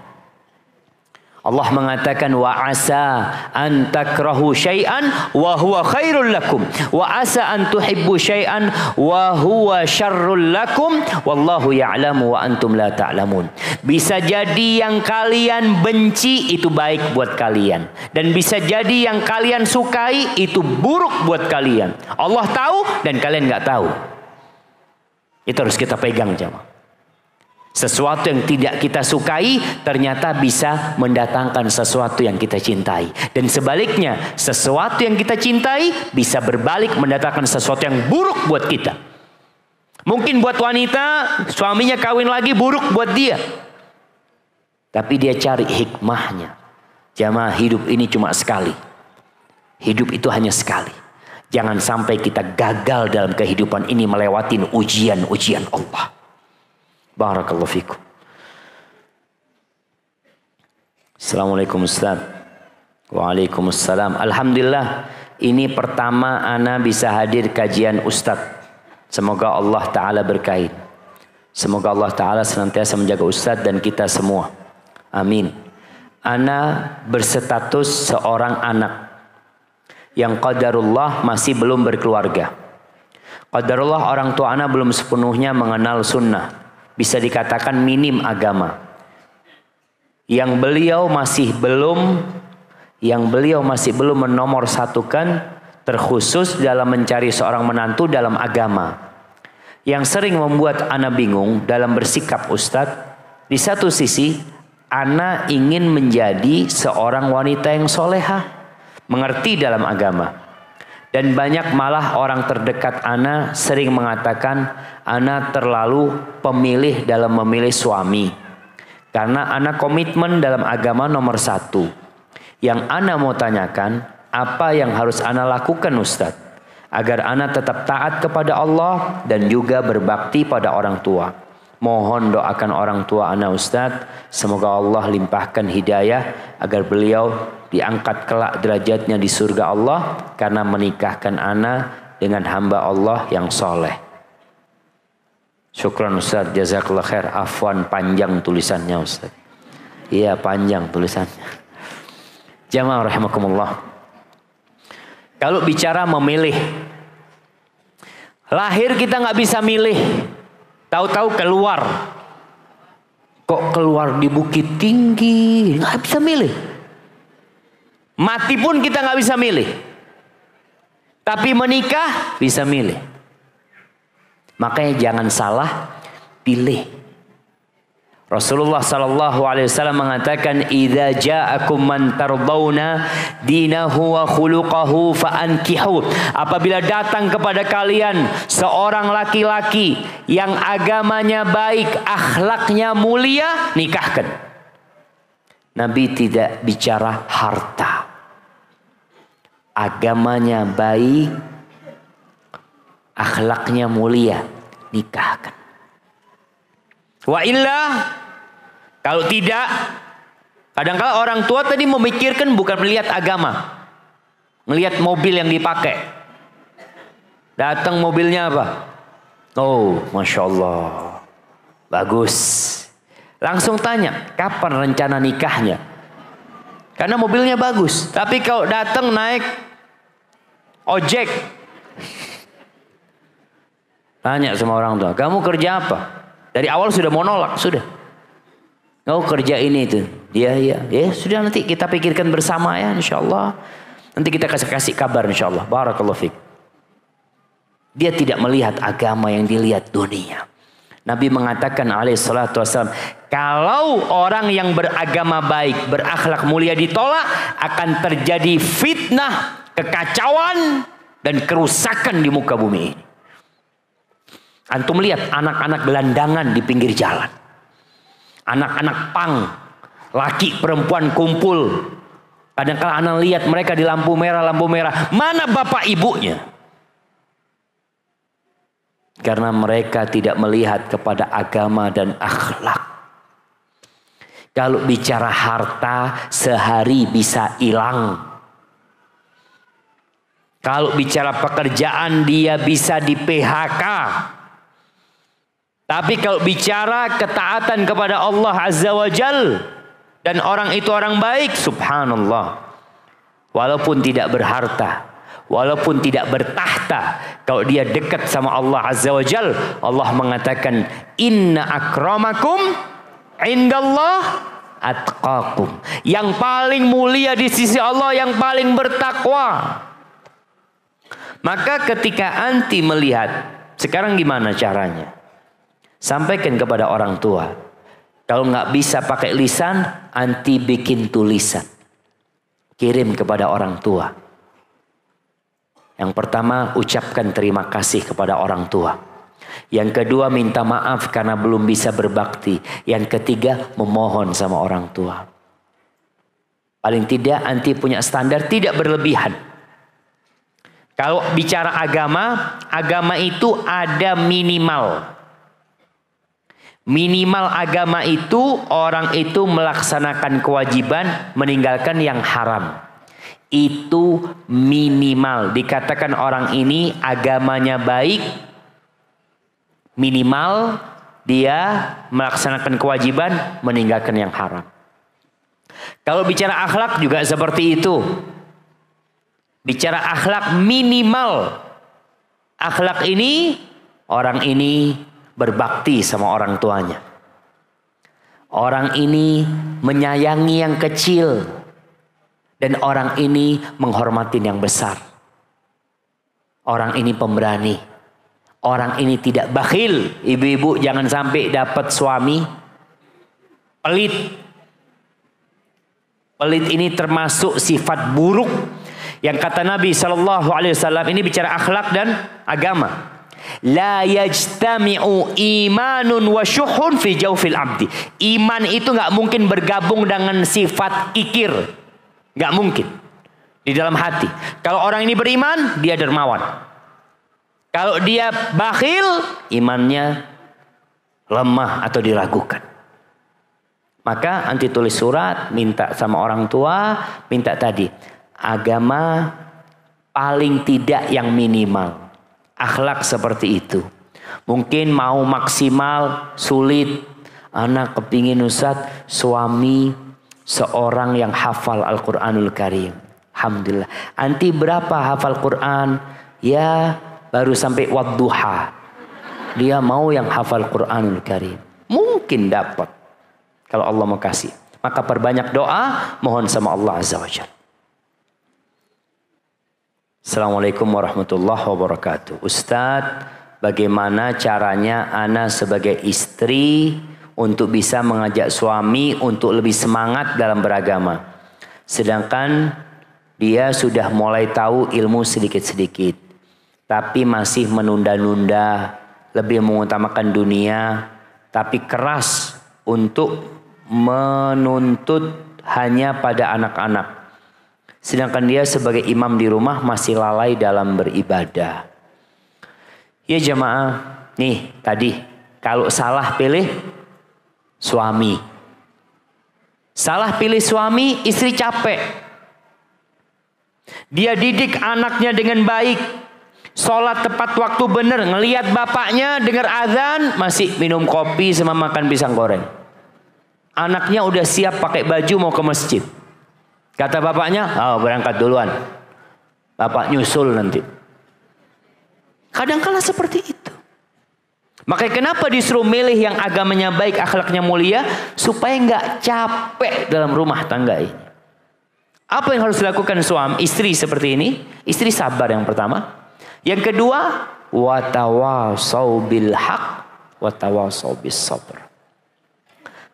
Allah mengatakan wa asa an takrahu syai'an wa huwa khairul lakum wa asa an tuhibbu syai'an wa huwa syarrul lakum wallahu ya'lamu wa antum la ta'lamun. Bisa jadi yang kalian benci itu baik buat kalian, dan bisa jadi yang kalian sukai itu buruk buat kalian. Allah tahu dan kalian nggak tahu. Itu harus kita pegang, jemaah. Sesuatu yang tidak kita sukai ternyata bisa mendatangkan sesuatu yang kita cintai. Dan sebaliknya, sesuatu yang kita cintai bisa berbalik mendatangkan sesuatu yang buruk buat kita. Mungkin buat wanita, suaminya kawin lagi buruk buat dia. Tapi dia cari hikmahnya. Jamaah, hidup ini cuma sekali. Hidup itu hanya sekali. Jangan sampai kita gagal dalam kehidupan ini melewatin ujian-ujian Allah. Barakallahu fikum. Assalamualaikum Ustaz. Waalaikumsalam. Alhamdulillah, ini pertama ana bisa hadir kajian Ustaz. Semoga Allah Ta'ala berkahi. Semoga Allah Ta'ala senantiasa menjaga Ustaz dan kita semua. Amin. Ana berstatus seorang anak yang qadarullah masih belum berkeluarga. Qadarullah orang tua ana belum sepenuhnya mengenal sunnah. Bisa dikatakan minim agama. Yang beliau masih belum menomorsatukan terkhusus dalam mencari seorang menantu dalam agama. Yang sering membuat ana bingung dalam bersikap Ustadz. Di satu sisi, ana ingin menjadi seorang wanita yang solehah, mengerti dalam agama. Dan banyak malah orang terdekat ana sering mengatakan ana terlalu pemilih dalam memilih suami. Karena ana komitmen dalam agama nomor 1. Yang ana mau tanyakan, apa yang harus ana lakukan Ustadz? Agar ana tetap taat kepada Allah dan juga berbakti pada orang tua. Mohon doakan orang tua ana Ustadz. Semoga Allah limpahkan hidayah agar beliau diangkat kelak derajatnya di surga Allah karena menikahkan ana dengan hamba Allah yang soleh. Syukran Ustaz, jazakallah khair. Afwan, panjang tulisannya Ustaz. Iya, panjang tulisannya. Jamaah rahimakumullah. Kalau bicara memilih, lahir kita nggak bisa milih. Tahu-tahu keluar. Kok keluar di bukit tinggi? Nggak bisa milih. Mati pun kita nggak bisa milih. Tapi menikah bisa milih. Makanya jangan salah pilih. Rasulullah sallallahu alaihi wasallam mengatakan, "Idza ja'akum man tardawna dinahu wa khuluquhu fa'ankihu." Apabila datang kepada kalian seorang laki-laki yang agamanya baik, akhlaknya mulia, nikahkan. Nabi tidak bicara harta. Agamanya baik, akhlaknya mulia, nikahkan. Wa illa, kalau tidak, kadang-kala orang tua tadi memikirkan bukan melihat agama, melihat mobil yang dipakai. Datang mobilnya apa? Oh, Masya Allah, bagus. Langsung tanya, kapan rencana nikahnya? Karena mobilnya bagus. Tapi kalau datang naik ojek, tanya sama orang tua, kamu kerja apa? Dari awal sudah mau nolak, sudah. Kau kerja ini itu. Ya sudah, nanti kita pikirkan bersama ya, insya Allah. Nanti kita kasih kabar insya Allah. Barakallahu fiik. Dia tidak melihat agama, yang dilihat dunia. Nabi mengatakan alaihissalatu wassalam, kalau orang yang beragama baik, berakhlak mulia ditolak, akan terjadi fitnah, kekacauan, dan kerusakan di muka bumi ini. Antum lihat anak-anak gelandangan di pinggir jalan. Anak-anak pang, laki perempuan kumpul. Kadang-kadang anak lihat mereka di lampu merah. Mana bapak ibunya? Karena mereka tidak melihat kepada agama dan akhlak. Kalau bicara harta, sehari bisa hilang. Kalau bicara pekerjaan, dia bisa di PHK. Tapi kalau bicara ketaatan kepada Allah Azza wa Jal, dan orang itu orang baik, subhanallah, walaupun tidak berharta, walaupun tidak bertahta, kalau dia dekat sama Allah Azza wa Jal, Allah mengatakan, inna akramakum indallah atqakum. Yang paling mulia di sisi Allah, yang paling bertakwa. Maka ketika anti melihat, sekarang gimana caranya? Sampaikan kepada orang tua. Kalau nggak bisa pakai lisan, anti bikin tulisan. Kirim kepada orang tua. Yang pertama, ucapkan terima kasih kepada orang tua. Yang kedua, minta maaf karena belum bisa berbakti. Yang ketiga, memohon sama orang tua. Paling tidak anti punya standar tidak berlebihan. Kalau bicara agama, agama itu ada minimal. Minimal agama itu orang itu melaksanakan kewajiban, meninggalkan yang haram. Itu minimal. Dikatakan orang ini agamanya baik, minimal dia melaksanakan kewajiban, meninggalkan yang haram. Kalau bicara akhlak juga seperti itu. Bicara akhlak minimal. Akhlak ini, orang ini berbakti sama orang tuanya. Orang ini menyayangi yang kecil. Dan orang ini menghormati yang besar. Orang ini pemberani. Orang ini tidak bakhil. Ibu-ibu jangan sampai dapat suami pelit. Pelit ini termasuk sifat buruk yang kata Nabi SAW, ini bicara akhlak dan agama. La yajtami'u imanun wa syuhun fi jawfil abdi. Iman itu nggak mungkin bergabung dengan sifat kikir. Nggak mungkin. Di dalam hati. Kalau orang ini beriman, dia dermawan. Kalau dia bakhil, imannya lemah atau diragukan. Maka anti tulis surat, minta sama orang tua, minta tadi. Agama paling tidak yang minimal. Akhlak seperti itu. Mungkin mau maksimal, sulit. Anak kepingin Ustadz suami seorang yang hafal Al-Quranul Karim. Alhamdulillah. Anti berapa hafal Quran? Ya baru sampai wadduha. Dia mau yang hafal Quranul Karim. Mungkin dapat. Kalau Allah mau kasih. Maka perbanyak doa. Mohon sama Allah Azza wa Jalla. Assalamualaikum warahmatullahi wabarakatuh. Ustadz, bagaimana caranya ana sebagai istri untuk bisa mengajak suami untuk lebih semangat dalam beragama. Sedangkan dia sudah mulai tahu ilmu sedikit-sedikit. Tapi masih menunda-nunda, lebih mengutamakan dunia. Tapi keras untuk menuntut hanya pada anak-anak. Sedangkan dia sebagai imam di rumah masih lalai dalam beribadah. Ya jemaah, nih tadi kalau salah pilih suami. Salah pilih suami, istri capek. Dia didik anaknya dengan baik. Sholat tepat waktu benar. Ngelihat bapaknya dengar azan masih minum kopi sama makan pisang goreng. Anaknya udah siap pakai baju mau ke masjid. Kata bapaknya, berangkat duluan. Bapak nyusul nanti. Kadang-kala seperti itu. Makanya kenapa disuruh milih yang agamanya baik, akhlaknya mulia, supaya nggak capek dalam rumah tangga ini. Apa yang harus dilakukan suami, istri seperti ini? Istri sabar yang pertama. Yang kedua, watawasau bil haq, watawasau bis sabr.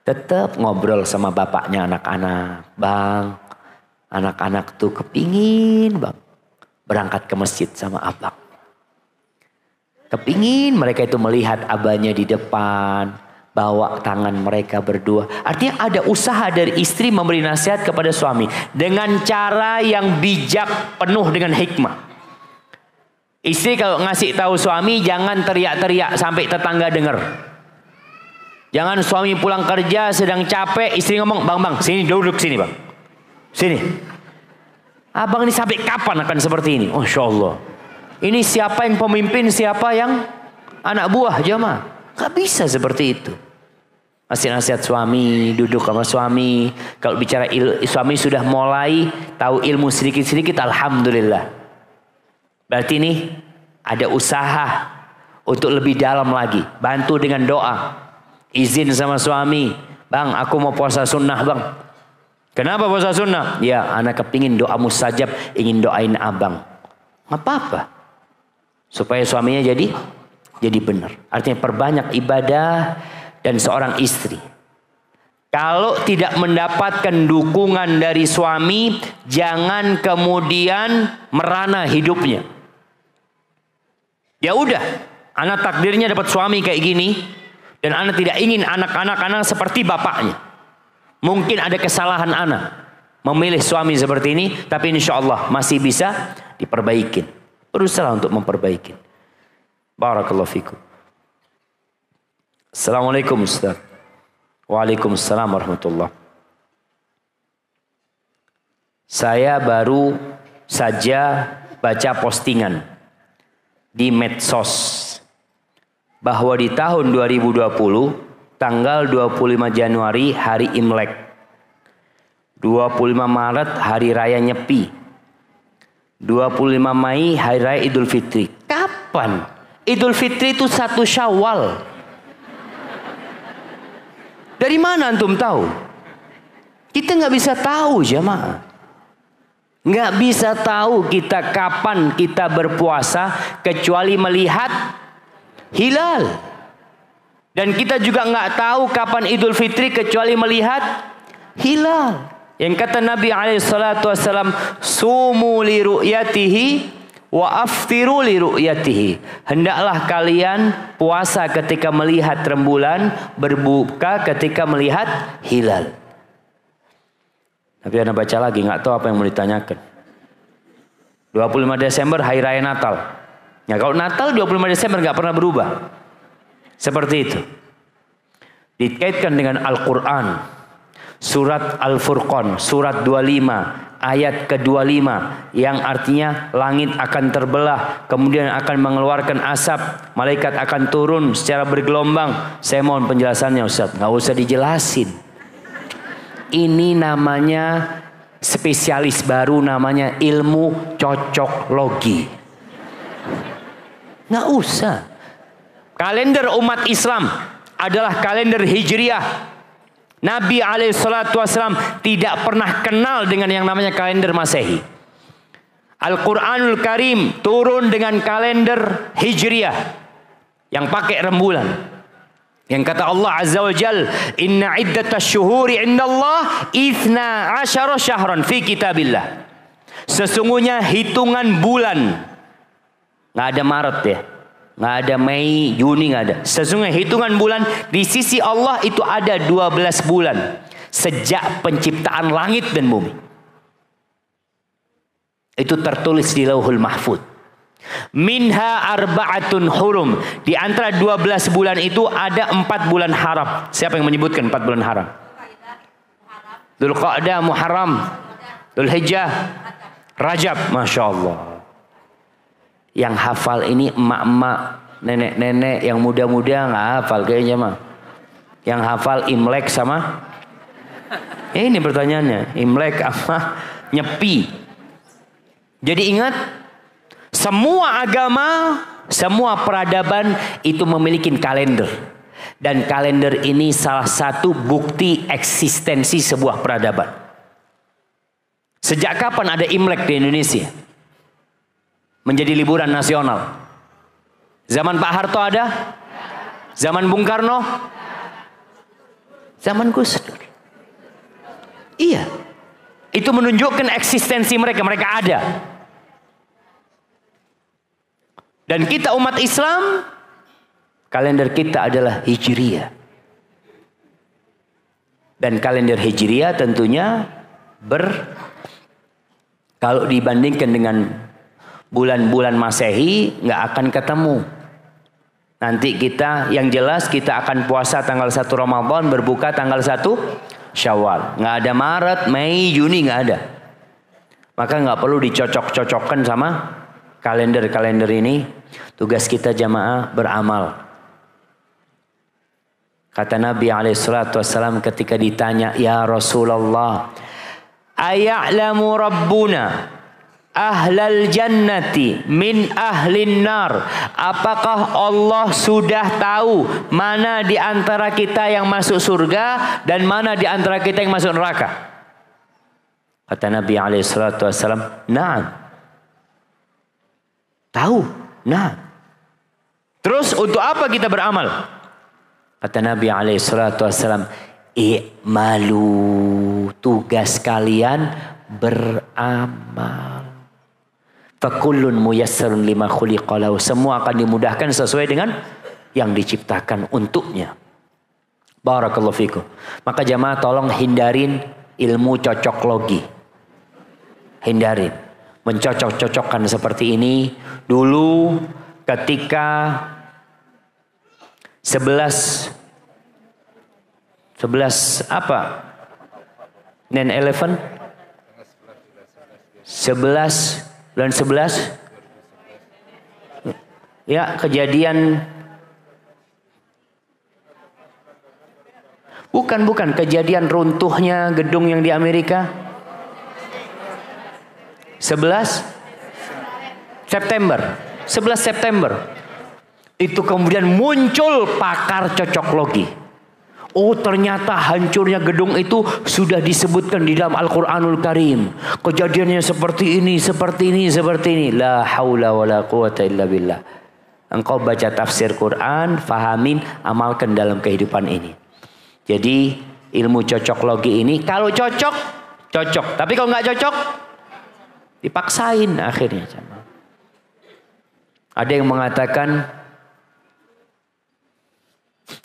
Tetap ngobrol sama bapaknya anak-anak, bang. Anak-anak tuh kepingin bang berangkat ke masjid sama abang. Kepingin mereka itu melihat abahnya di depan, bawa tangan mereka berdua. Artinya ada usaha dari istri memberi nasihat kepada suami dengan cara yang bijak, penuh dengan hikmah. Istri kalau ngasih tahu suami jangan teriak-teriak sampai tetangga dengar. Jangan suami pulang kerja sedang capek, istri ngomong, bang sini duduk sini bang. Sini. Abang ini sampai kapan akan seperti ini? Masya Allah. Ini siapa yang pemimpin, siapa yang anak buah jamaah. Gak bisa seperti itu. Masih nasihat suami, duduk sama suami. Kalau bicara suami sudah mulai tahu ilmu sedikit-sedikit, alhamdulillah. Berarti ini ada usaha untuk lebih dalam lagi. Bantu dengan doa. Izin sama suami. Bang, aku mau puasa sunnah bang. Kenapa puasa sunnah? Ya, anak kepingin doa mustajab, ingin doain abang. Nggak apa-apa. Supaya suaminya jadi benar. Artinya perbanyak ibadah dan seorang istri. Kalau tidak mendapatkan dukungan dari suami, jangan kemudian merana hidupnya. Ya udah, anak takdirnya dapat suami kayak gini, dan anak tidak ingin anak-anak seperti bapaknya. Mungkin ada kesalahan anak memilih suami seperti ini, tapi insya Allah masih bisa diperbaiki. Berusaha untuk memperbaiki. Barakallahu fikum. Assalamualaikum Ustaz. Waalaikumsalam warahmatullah. Saya baru saja baca postingan di medsos bahwa di tahun 2020 tanggal 25 Januari hari Imlek, 25 Maret hari raya Nyepi, 25 Mei hari raya Idul Fitri. Kapan? Idul Fitri itu 1 Syawal. Dari mana antum tahu? Kita nggak bisa tahu jamaah. Nggak bisa tahu kita kapan kita berpuasa kecuali melihat hilal. Dan kita juga nggak tahu kapan Idul Fitri kecuali melihat hilal. Yang kata Nabi SAW, sumu li ru'yatihi wa aftiru li ru'yatihi. Hendaklah kalian puasa ketika melihat rembulan, berbuka ketika melihat hilal. Tapi anda baca lagi, nggak tahu apa yang mau ditanyakan. 25 Desember hari raya Natal. Ya kalau Natal 25 Desember nggak pernah berubah. Seperti itu. Dikaitkan dengan Al-Quran. Surat Al-Furqan, surat 25, ayat ke-25, yang artinya langit akan terbelah, kemudian akan mengeluarkan asap, malaikat akan turun secara bergelombang. Saya mohon penjelasannya Ustaz. Nggak usah dijelasin. Ini namanya spesialis baru, namanya ilmu cocoklogi. Nggak usah. Kalender umat Islam adalah kalender Hijriah. Nabi SAW tidak pernah kenal dengan yang namanya kalender Masehi. Al-Quranul Karim turun dengan kalender Hijriah yang pakai rembulan. Yang kata Allah Azza wa Jal, inna iddatash syuhuri indallah 12 syahran fi kitabillah. Sesungguhnya hitungan bulan, nggak ada Maret ya, nggak ada Mei, Juni, nggak ada. Sesungguhnya hitungan bulan di sisi Allah itu ada 12 bulan sejak penciptaan langit dan bumi. Itu tertulis di Lauhul Mahfuz. Minha arba'atun hurum. Di antara 12 bulan itu ada 4 bulan haram. Siapa yang menyebutkan 4 bulan haram? Dzulqa'dah, Muharram, Dzulhijjah, Rajab. Masya Allah. Yang hafal ini emak-emak, nenek-nenek, yang muda-muda nggak hafal kayaknya mah. Yang hafal Imlek sama ini pertanyaannya, Imlek apa Nyepi. Jadi ingat, semua agama, semua peradaban itu memiliki kalender. Dan kalender ini salah satu bukti eksistensi sebuah peradaban. Sejak kapan ada Imlek di Indonesia? Menjadi liburan nasional. Zaman Pak Harto ada? Zaman Bung Karno? Zaman Gus Dur. Iya. Itu menunjukkan eksistensi mereka. Mereka ada. Dan kita umat Islam, kalender kita adalah Hijriah. Dan kalender Hijriah tentunya kalau dibandingkan dengan bulan-bulan Masehi nggak akan ketemu. Nanti kita yang jelas kita akan puasa tanggal 1 Ramadan, berbuka tanggal 1 Syawal. Nggak ada Maret, Mei, Juni, nggak ada. Maka nggak perlu dicocok-cocokkan sama kalender-kalender ini. Tugas kita jamaah beramal. Kata Nabi SAW ketika ditanya, ya Rasulullah, aya'lamu Rabbuna ahlal jannati min ahlin nar. Apakah Allah sudah tahu mana di antara kita yang masuk surga dan mana di antara kita yang masuk neraka? Kata Nabi SAW, na'am. Tahu, na'am. Terus untuk apa kita beramal? Kata Nabi SAW, i'malu, tugas kalian beramal. Fakullun muyassarun lima khuliqalahu. Semua akan dimudahkan sesuai dengan yang diciptakan untuknya. Barakallahu fikum. Maka jamaah tolong hindarin ilmu cocoklogi. Hindarin. Mencocok-cocokkan seperti ini. Dulu ketika 11 apa? 9/11 bulan 11 ya, kejadian bukan kejadian runtuhnya gedung yang di Amerika 11 September itu kemudian muncul pakar cocoklogi. Oh, ternyata hancurnya gedung itu sudah disebutkan di dalam Al-Quranul Karim. Kejadiannya seperti ini. La haula wa la quwata illa billah. Engkau baca tafsir Quran, fahamin, amalkan dalam kehidupan ini. Jadi ilmu cocoklogi ini kalau cocok. Tapi kalau nggak cocok, dipaksain akhirnya. Ada yang mengatakan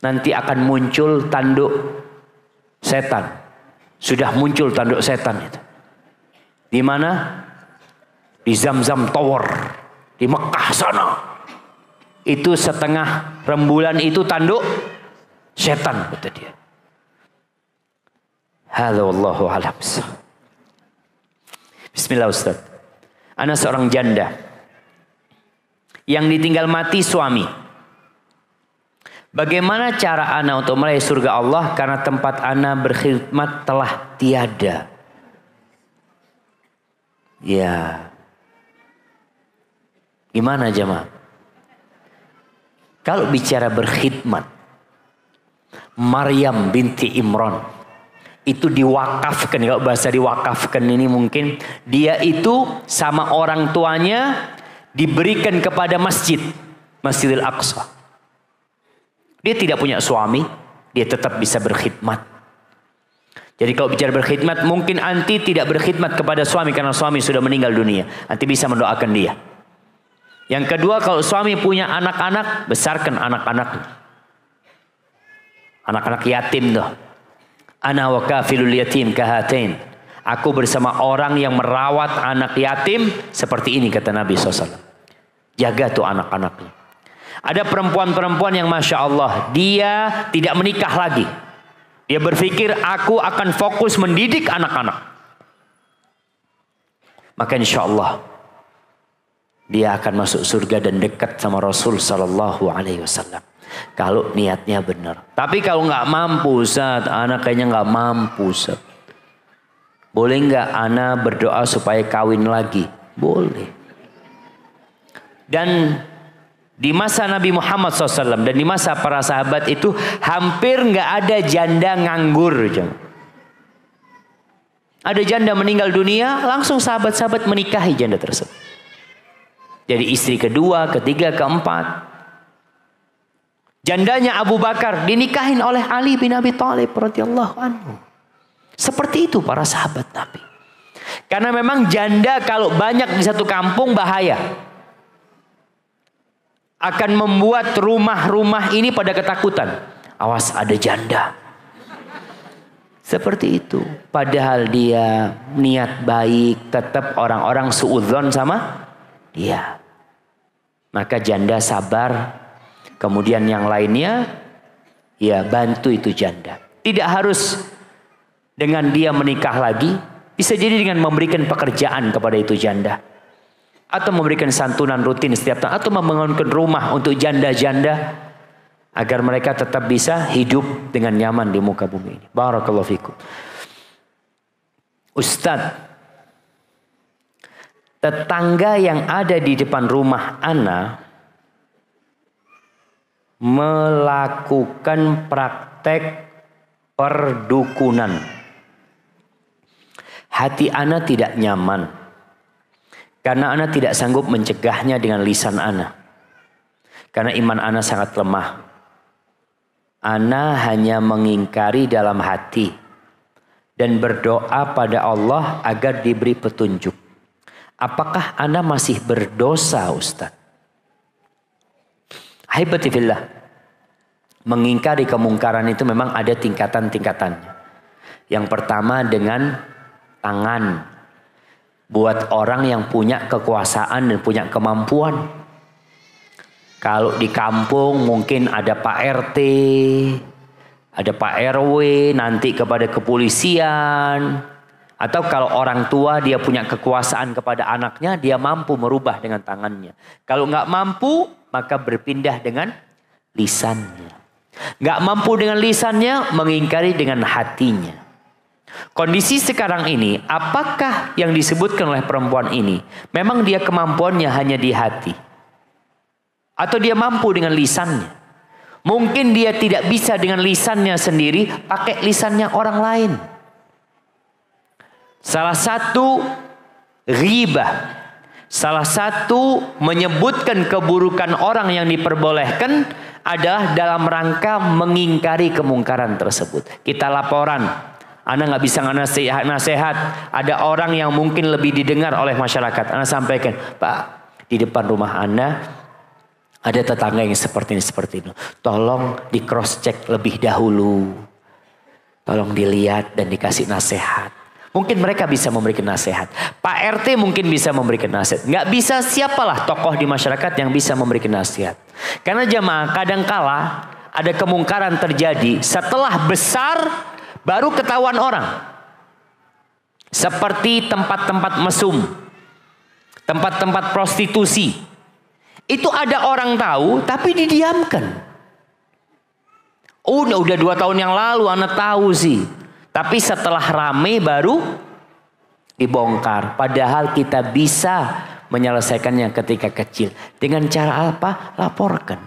nanti akan muncul tanduk setan. Sudah muncul tanduk setan itu. Di mana? Di Zamzam Tower di Mekah sana. Itu setengah rembulan itu tanduk setan, kata dia. Hadza wallahu a'lam. Bismillah Ustaz. Ana seorang janda yang ditinggal mati suami. Bagaimana cara ana untuk meraih surga Allah karena tempat ana berkhidmat telah tiada? Ya. Gimana jemaah? Kalau bicara berkhidmat, Maryam binti Imran itu diwakafkan, kalau bahasa diwakafkan ini mungkin dia itu sama orang tuanya diberikan kepada Masjidil Aqsa. Dia tidak punya suami, dia tetap bisa berkhidmat. Jadi kalau bicara berkhidmat, mungkin anti tidak berkhidmat kepada suami karena suami sudah meninggal dunia. Anti bisa mendoakan dia. Yang kedua, kalau suami punya anak-anak, besarkan anak-anaknya. Anak-anak yatim tuh. Ana wa kafilul yatim kahatain. Aku bersama orang yang merawat anak yatim seperti ini, kata Nabi SAW. Jaga tuh anak-anaknya. Ada perempuan-perempuan yang Masya Allah, dia tidak menikah lagi. Dia berpikir, aku akan fokus mendidik anak-anak. Maka insya Allah dia akan masuk surga dan dekat sama Rasul Sallallahu Alaihi Wasallam. Kalau niatnya benar. Tapi kalau nggak mampu, Ustaz, anak kayaknya nggak mampu, Ustaz. Boleh nggak ana berdoa supaya kawin lagi? Boleh. Dan di masa Nabi Muhammad SAW dan di masa para sahabat itu hampir nggak ada janda nganggur. Ada janda meninggal dunia, langsung sahabat-sahabat menikahi janda tersebut. Jadi istri kedua, ketiga, keempat. Jandanya Abu Bakar dinikahin oleh Ali bin Abi Thalib radhiyallahu anhu. Seperti itu para sahabat Nabi. Karena memang janda kalau banyak di satu kampung bahaya. Akan membuat rumah-rumah ini pada ketakutan. Awas ada janda. Seperti itu. Padahal dia niat baik, tetap orang-orang suudzon sama dia. Maka janda sabar. Kemudian yang lainnya, ya bantu itu janda. Tidak harus dengan dia menikah lagi. Bisa jadi dengan memberikan pekerjaan kepada itu janda. Atau memberikan santunan rutin setiap tahun. Atau membangunkan rumah untuk janda-janda. Agar mereka tetap bisa hidup dengan nyaman di muka bumi ini. Barakallahu fikum. Ustadz, tetangga yang ada di depan rumah ana melakukan praktek perdukunan. Hati ana tidak nyaman. Karena ana tidak sanggup mencegahnya dengan lisan ana. Karena iman ana sangat lemah. Ana hanya mengingkari dalam hati. Dan berdoa pada Allah agar diberi petunjuk. Apakah ana masih berdosa, Ustaz? Haibati fillah. Mengingkari kemungkaran itu memang ada tingkatan-tingkatannya. Yang pertama dengan tangan. Buat orang yang punya kekuasaan dan punya kemampuan. Kalau di kampung mungkin ada Pak RT, ada Pak RW, nanti kepada kepolisian. Atau kalau orang tua dia punya kekuasaan kepada anaknya, dia mampu merubah dengan tangannya. Kalau nggak mampu, maka berpindah dengan lisannya. Nggak mampu dengan lisannya, mengingkari dengan hatinya. Kondisi sekarang ini, apakah yang disebutkan oleh perempuan ini memang dia kemampuannya hanya di hati? Atau dia mampu dengan lisannya? Mungkin dia tidak bisa dengan lisannya sendiri, pakai lisannya orang lain. Salah satu ghibah, salah satu menyebutkan keburukan orang yang diperbolehkan adalah dalam rangka mengingkari kemungkaran tersebut. Kita laporan. Anda nggak bisa nasihat. Ada orang yang mungkin lebih didengar oleh masyarakat. Anda sampaikan, Pak, di depan rumah Anda ada tetangga yang seperti ini, seperti itu. Tolong di cross check lebih dahulu. Tolong dilihat dan dikasih nasihat. Mungkin mereka bisa memberikan nasihat. Pak RT mungkin bisa memberikan nasihat. Nggak bisa, siapalah tokoh di masyarakat yang bisa memberikan nasihat. Karena jamaah kadangkala ada kemungkaran terjadi setelah besar. Baru ketahuan orang. Seperti tempat-tempat mesum, tempat-tempat prostitusi. Itu ada orang tahu tapi didiamkan. Udah 2 tahun yang lalu anak tahu sih. Tapi setelah rame baru dibongkar. Padahal kita bisa menyelesaikannya ketika kecil. Dengan cara apa? Laporkan.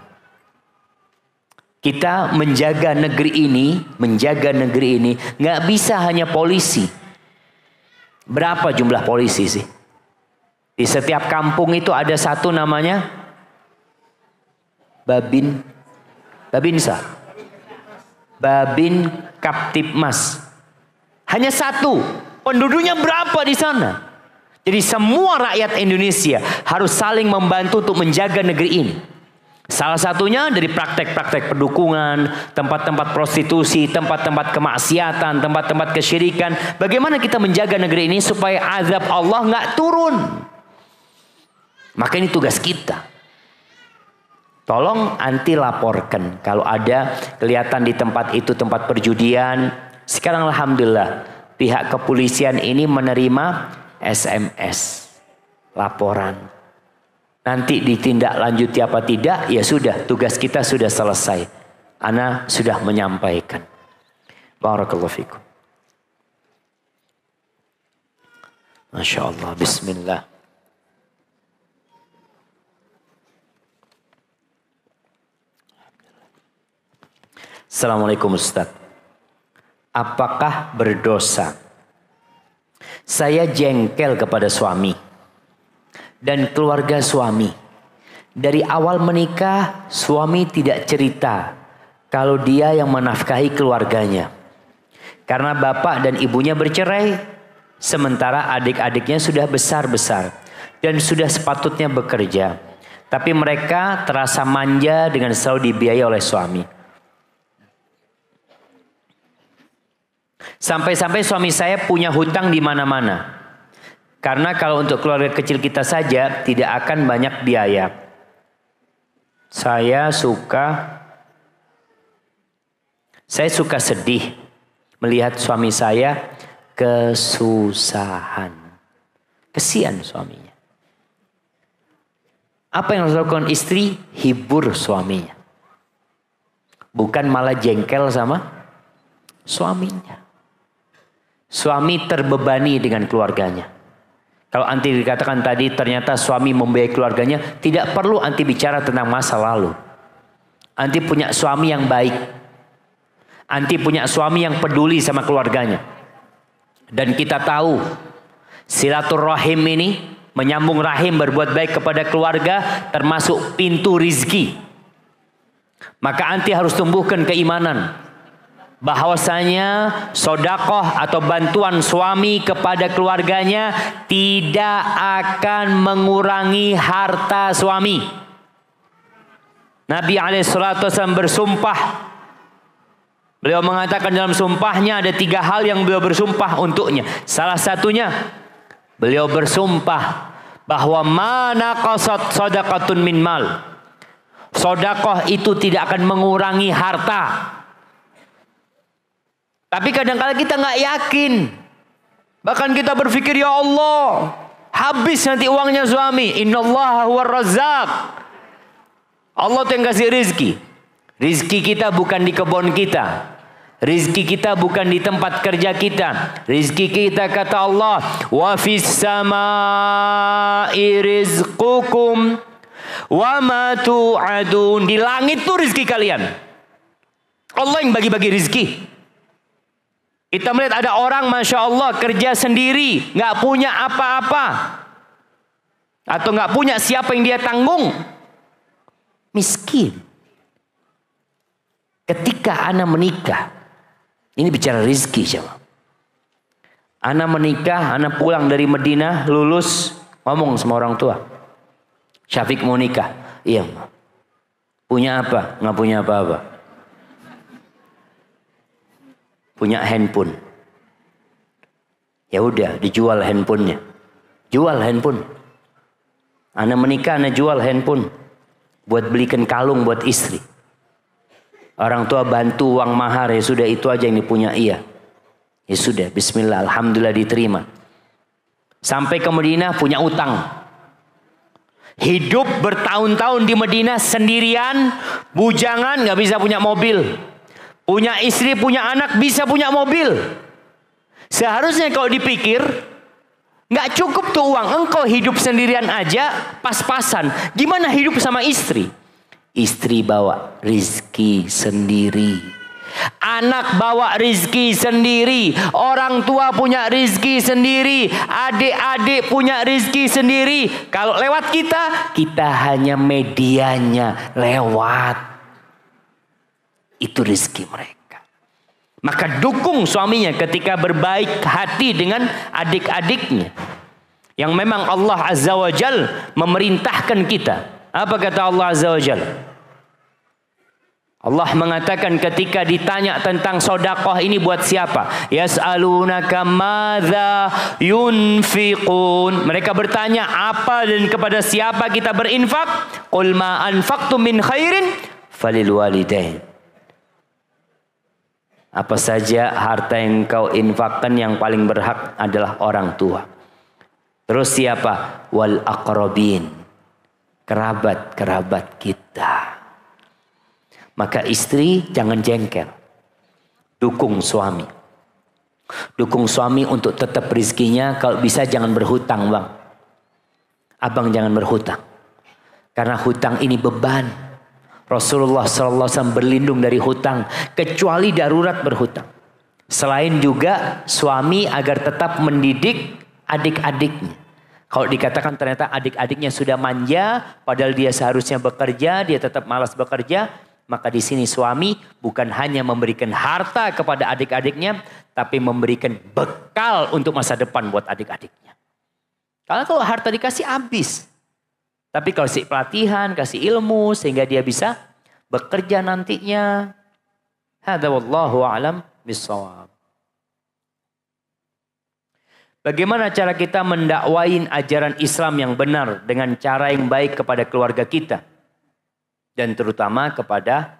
Kita menjaga negeri ini nggak bisa hanya polisi. Berapa jumlah polisi sih? Di setiap kampung itu ada satu namanya Babinsa. Babin Kaptipmas. Hanya satu. Penduduknya berapa di sana? Jadi semua rakyat Indonesia harus saling membantu untuk menjaga negeri ini. Salah satunya dari praktek-praktek pendukungan, tempat-tempat prostitusi, tempat-tempat kemaksiatan, tempat-tempat kesyirikan. Bagaimana kita menjaga negeri ini supaya azab Allah nggak turun? Maka ini tugas kita. Tolong anti laporkan kalau ada kelihatan di tempat itu tempat perjudian. Sekarang alhamdulillah pihak kepolisian ini menerima SMS laporan. Nanti ditindaklanjuti apa tidak, ya sudah, tugas kita sudah selesai. Ana sudah menyampaikan. Barakallahu fikum. Masya Allah, bismillah. Assalamualaikum Ustaz. Apakah berdosa saya jengkel kepada suami dan keluarga suami? Dari awal menikah suami tidak cerita kalau dia yang menafkahi keluarganya. Karena bapak dan ibunya bercerai, sementara adik-adiknya sudah besar-besar dan sudah sepatutnya bekerja. Tapi mereka terasa manja dengan selalu dibiayai oleh suami. Sampai-sampai suami saya punya hutang di mana-mana. Karena kalau untuk keluarga kecil kita saja tidak akan banyak biaya. Saya suka sedih melihat suami saya kesusahan. Kesian suaminya. Apa yang harus dilakukan istri? Hibur suaminya. Bukan malah jengkel sama suaminya. Suami terbebani dengan keluarganya. Kalau anti dikatakan tadi ternyata suami membiayai keluarganya, tidak perlu anti bicara tentang masa lalu. Anti punya suami yang baik. Anti punya suami yang peduli sama keluarganya. Dan kita tahu silaturahim ini, menyambung rahim, berbuat baik kepada keluarga termasuk pintu rizki. Maka anti harus tumbuhkan keimanan bahwasanya sodakoh atau bantuan suami kepada keluarganya tidak akan mengurangi harta suami. Nabi SAW bersumpah. Beliau mengatakan dalam sumpahnya ada 3 hal yang beliau bersumpah untuknya. Salah satunya beliau bersumpah bahwa mana qasat sadaqatun min mal. Sodakoh itu tidak akan mengurangi harta. Tapi kadang-kadang kita nggak yakin. Bahkan kita berpikir, ya Allah, habis nanti uangnya suami. Innallaha huwar razzaq. Allah tuh yang kasih rizki. Rizki kita bukan di kebun kita. Rizki kita bukan di tempat kerja kita. Rizki kita kata Allah, wa fis samai rizqukum wa ma tu'adun. Di langit tuh rizki kalian. Allah yang bagi-bagi rizki. Kita melihat ada orang Masya Allah kerja sendiri, nggak punya apa-apa. Atau nggak punya siapa yang dia tanggung. Miskin. Ketika anak menikah, ini bicara rizki coba. Anak menikah, anak pulang dari Madinah, lulus, ngomong sama orang tua. Syafiq mau nikah. Iya. Punya apa? Nggak punya apa-apa. Punya handphone. Ya udah, dijual handphonenya. Jual handphone. Anak menikah, anak jual handphone. Buat belikan kalung buat istri. Orang tua bantu uang mahar, ya sudah itu aja yang dipunya iya. Ya sudah, bismillah, alhamdulillah diterima. Sampai ke Madinah punya utang. Hidup bertahun-tahun di Madinah sendirian, bujangan, nggak bisa punya mobil. Punya istri, punya anak, bisa punya mobil. Seharusnya kalau dipikir, nggak cukup tuh uang. Engkau hidup sendirian aja, pas-pasan. Gimana hidup sama istri? Istri bawa rizki sendiri. Anak bawa rizki sendiri. Orang tua punya rizki sendiri. Adik-adik punya rizki sendiri. Kalau lewat kita, kita hanya medianya lewat. Itu rizki mereka. Maka dukung suaminya ketika berbaik hati dengan adik-adiknya. Yang memang Allah Azza wa Jal memerintahkan kita. Apa kata Allah Azza wa Jal? Allah mengatakan ketika ditanya tentang sedekah ini buat siapa? Yas'alunaka madza yunfiqun. Mereka bertanya apa dan kepada siapa kita berinfak? Qul ma anfaqtum min khairin falil walidain. Apa saja harta yang kau infakkan yang paling berhak adalah orang tua. Terus siapa? Wal aqrabin. Kerabat-kerabat kita. Maka istri jangan jengkel. Dukung suami. Dukung suami untuk tetap rizkinya. Kalau bisa jangan berhutang, bang. Abang jangan berhutang. Karena hutang ini beban. Rasulullah SAW berlindung dari hutang. Kecuali darurat berhutang. Selain juga suami agar tetap mendidik adik-adiknya. Kalau dikatakan ternyata adik-adiknya sudah manja. Padahal dia seharusnya bekerja. Dia tetap malas bekerja. Maka di sini suami bukan hanya memberikan harta kepada adik-adiknya, tapi memberikan bekal untuk masa depan buat adik-adiknya. Karena kalau harta dikasih habis. Tapi kalau kasih pelatihan, kasih ilmu sehingga dia bisa bekerja nantinya. Hadza wallahu a'lam bissawab. Bagaimana cara kita mendakwain ajaran Islam yang benar dengan cara yang baik kepada keluarga kita? Dan terutama kepada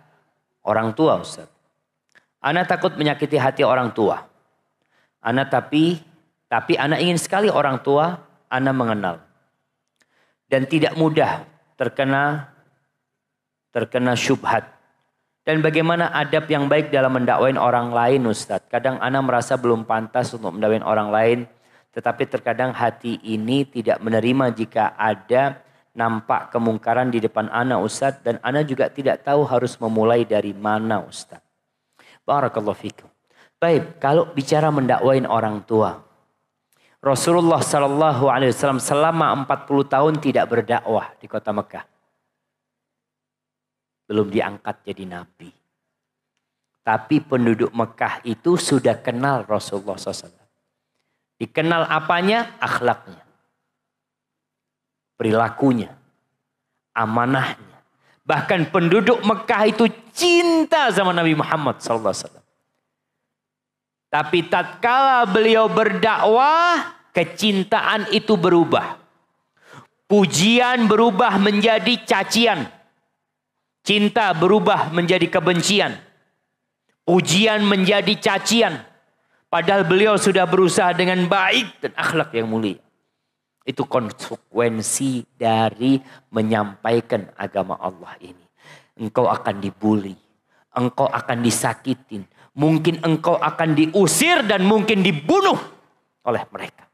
orang tua, Ustaz. Ana takut menyakiti hati orang tua. Ana tapi ana ingin sekali orang tua ana mengenal. Dan tidak mudah terkena syubhat. Dan bagaimana adab yang baik dalam mendakwain orang lain, Ustaz. Kadang ana merasa belum pantas untuk mendakwain orang lain. Tetapi terkadang hati ini tidak menerima jika ada nampak kemungkaran di depan ana, Ustaz. Dan ana juga tidak tahu harus memulai dari mana, Ustaz. Barakallahu fikum. Baik, kalau bicara mendakwain orang tua. Rasulullah SAW selama 40 tahun tidak berdakwah di kota Mekah. Belum diangkat jadi nabi. Tapi penduduk Mekah itu sudah kenal Rasulullah SAW. Dikenal apanya? Akhlaknya. Perilakunya, amanahnya. Bahkan penduduk Mekah itu cinta sama Nabi Muhammad SAW. Tapi tatkala beliau berdakwah, kecintaan itu berubah. Pujian berubah menjadi cacian. Cinta berubah menjadi kebencian. Pujian menjadi cacian. Padahal beliau sudah berusaha dengan baik dan akhlak yang mulia. Itu konsekuensi dari menyampaikan agama Allah ini. Engkau akan dibully. Engkau akan disakitin. Mungkin engkau akan diusir dan mungkin dibunuh oleh mereka.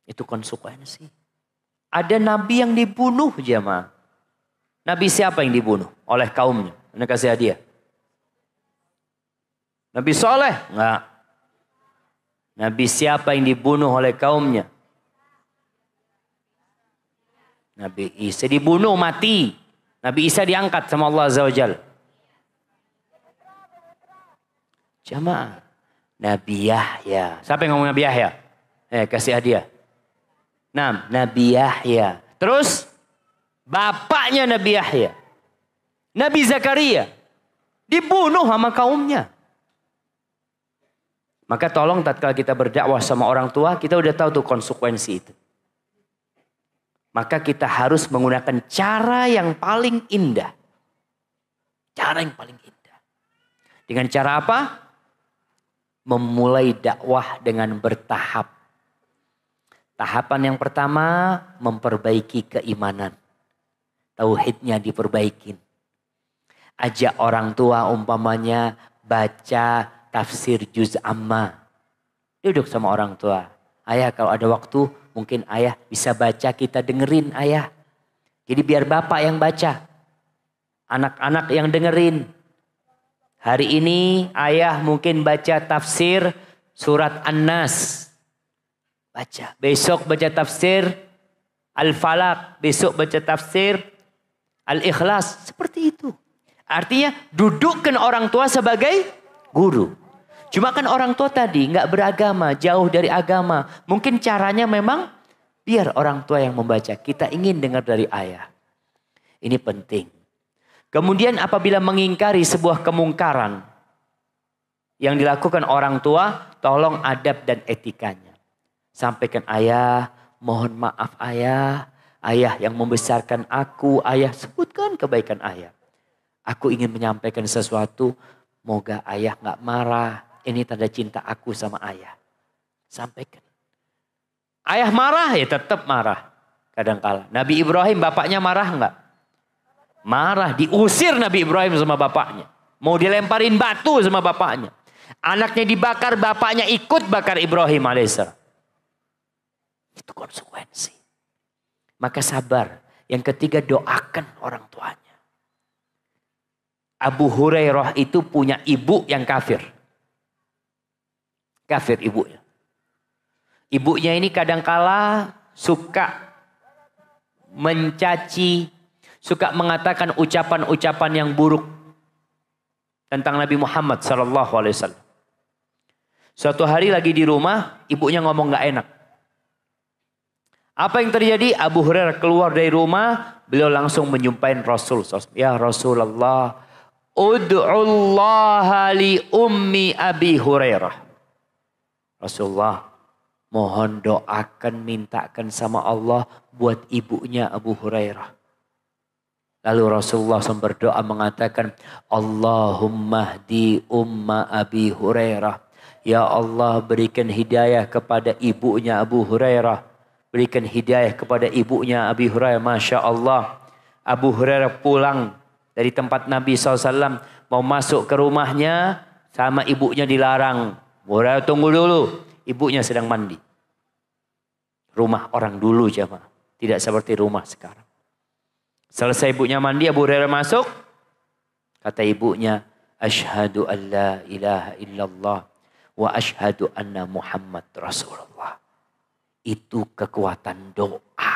Itu konsekuensi. Ada nabi yang dibunuh, jemaah. Nabi siapa yang dibunuh? Oleh kaumnya. Anda kasih hadiah. Nabi Soleh? Enggak. Nabi siapa yang dibunuh oleh kaumnya? Nabi Isa dibunuh, mati. Nabi Isa diangkat sama Allah Azza wa Jalla. Jamaah. Nabi Yahya. Siapa yang ngomong Nabi Yahya? Kasih hadiah. Nah, Nabi Yahya. Terus bapaknya Nabi Yahya. Nabi Zakaria. Dibunuh sama kaumnya. Maka tolong tatkala kita berdakwah sama orang tua, kita udah tahu tuh konsekuensi itu. Maka kita harus menggunakan cara yang paling indah. Cara yang paling indah. Dengan cara apa? memulai dakwah dengan bertahap. Tahapan yang pertama, memperbaiki keimanan. Tauhidnya diperbaikin. Ajak orang tua umpamanya baca tafsir juz amma. Duduk sama orang tua. Ayah kalau ada waktu mungkin ayah bisa baca, kita dengerin ayah. Jadi biar bapak yang baca. Anak-anak yang dengerin. Hari ini ayah mungkin baca tafsir surat An-Nas. Baca. Besok baca tafsir Al-Falaq. Besok baca tafsir Al-Ikhlas. Seperti itu. Artinya dudukkan orang tua sebagai guru. Cuma kan orang tua tadi nggak beragama, jauh dari agama. Mungkin caranya memang biar orang tua yang membaca. Kita ingin dengar dari ayah. Ini penting. Kemudian apabila mengingkari sebuah kemungkaran yang dilakukan orang tua, tolong adab dan etikanya. Sampaikan ayah, mohon maaf ayah. Ayah yang membesarkan aku, ayah sebutkan kebaikan ayah. Aku ingin menyampaikan sesuatu, moga ayah nggak marah. Ini tanda cinta aku sama ayah. Sampaikan. Ayah marah ya tetap marah. Kadang-kala. Nabi Ibrahim bapaknya marah nggak? Marah, diusir Nabi Ibrahim sama bapaknya. Mau dilemparin batu sama bapaknya. Anaknya dibakar, bapaknya ikut bakar Ibrahim alaihissalam. Itu konsekuensi. Maka sabar. Yang ketiga, doakan orang tuanya. Abu Hurairah itu punya ibu yang kafir. Kafir ibunya. Ibunya ini kadangkala suka mencaci, suka mengatakan ucapan-ucapan yang buruk tentang Nabi Muhammad SAW. Suatu hari lagi di rumah, ibunya ngomong gak enak. Apa yang terjadi? Abu Hurairah keluar dari rumah, beliau langsung menyumpahin Rasul. Ya Rasulullah, ud'ullaha li ummi Abi Hurairah. Rasulullah, mohon doakan, mintakan sama Allah buat ibunya Abu Hurairah. Lalu Rasulullah SAW berdoa mengatakan, Allahumma hdi umma Abi Hurairah. Ya Allah, berikan hidayah kepada ibunya Abu Hurairah. Berikan hidayah kepada ibunya Abi Hurairah. Masya Allah. Abu Hurairah pulang dari tempat Nabi SAW. Mau masuk ke rumahnya. Sama ibunya dilarang. Hurairah tunggu dulu. Ibunya sedang mandi. Rumah orang dulu jemaah. Tidak seperti rumah sekarang. Selesai ibunya mandi, Abu Hurairah masuk. Kata ibunya. Ashhadu an la ilaha illallah. Wa ashhadu anna Muhammad Rasulullah. Itu kekuatan doa.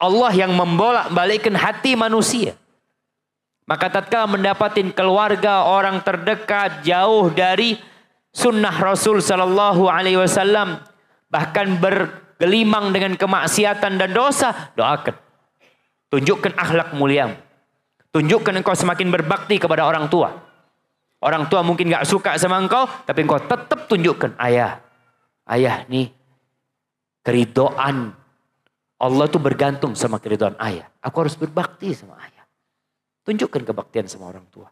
Allah yang membolak-balikkan hati manusia. Maka tatkala mendapatin keluarga, orang terdekat, jauh dari sunnah Rasul Sallallahu Alaihi Wasallam, bahkan bergelimang dengan kemaksiatan dan dosa, doakan. Tunjukkan akhlak mulia. Tunjukkan engkau semakin berbakti kepada orang tua. Orang tua mungkin gak suka sama engkau, tapi engkau tetap tunjukkan. Ayah nih, keridoan Allah tuh bergantung sama keridoan ayah. Aku harus berbakti sama ayah. Tunjukkan kebaktian sama orang tua.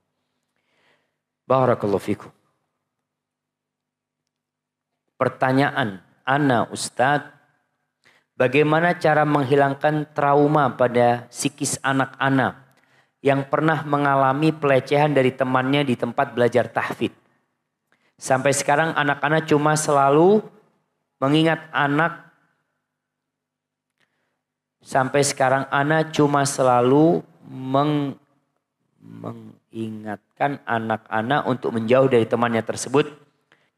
Barakallahu fikum. Pertanyaan, Ana Ustadz, bagaimana cara menghilangkan trauma pada psikis anak-anak yang pernah mengalami pelecehan dari temannya di tempat belajar tahfidz? Sampai sekarang anak-anak cuma selalu mengingat mengingatkan anak-anak untuk menjauh dari temannya tersebut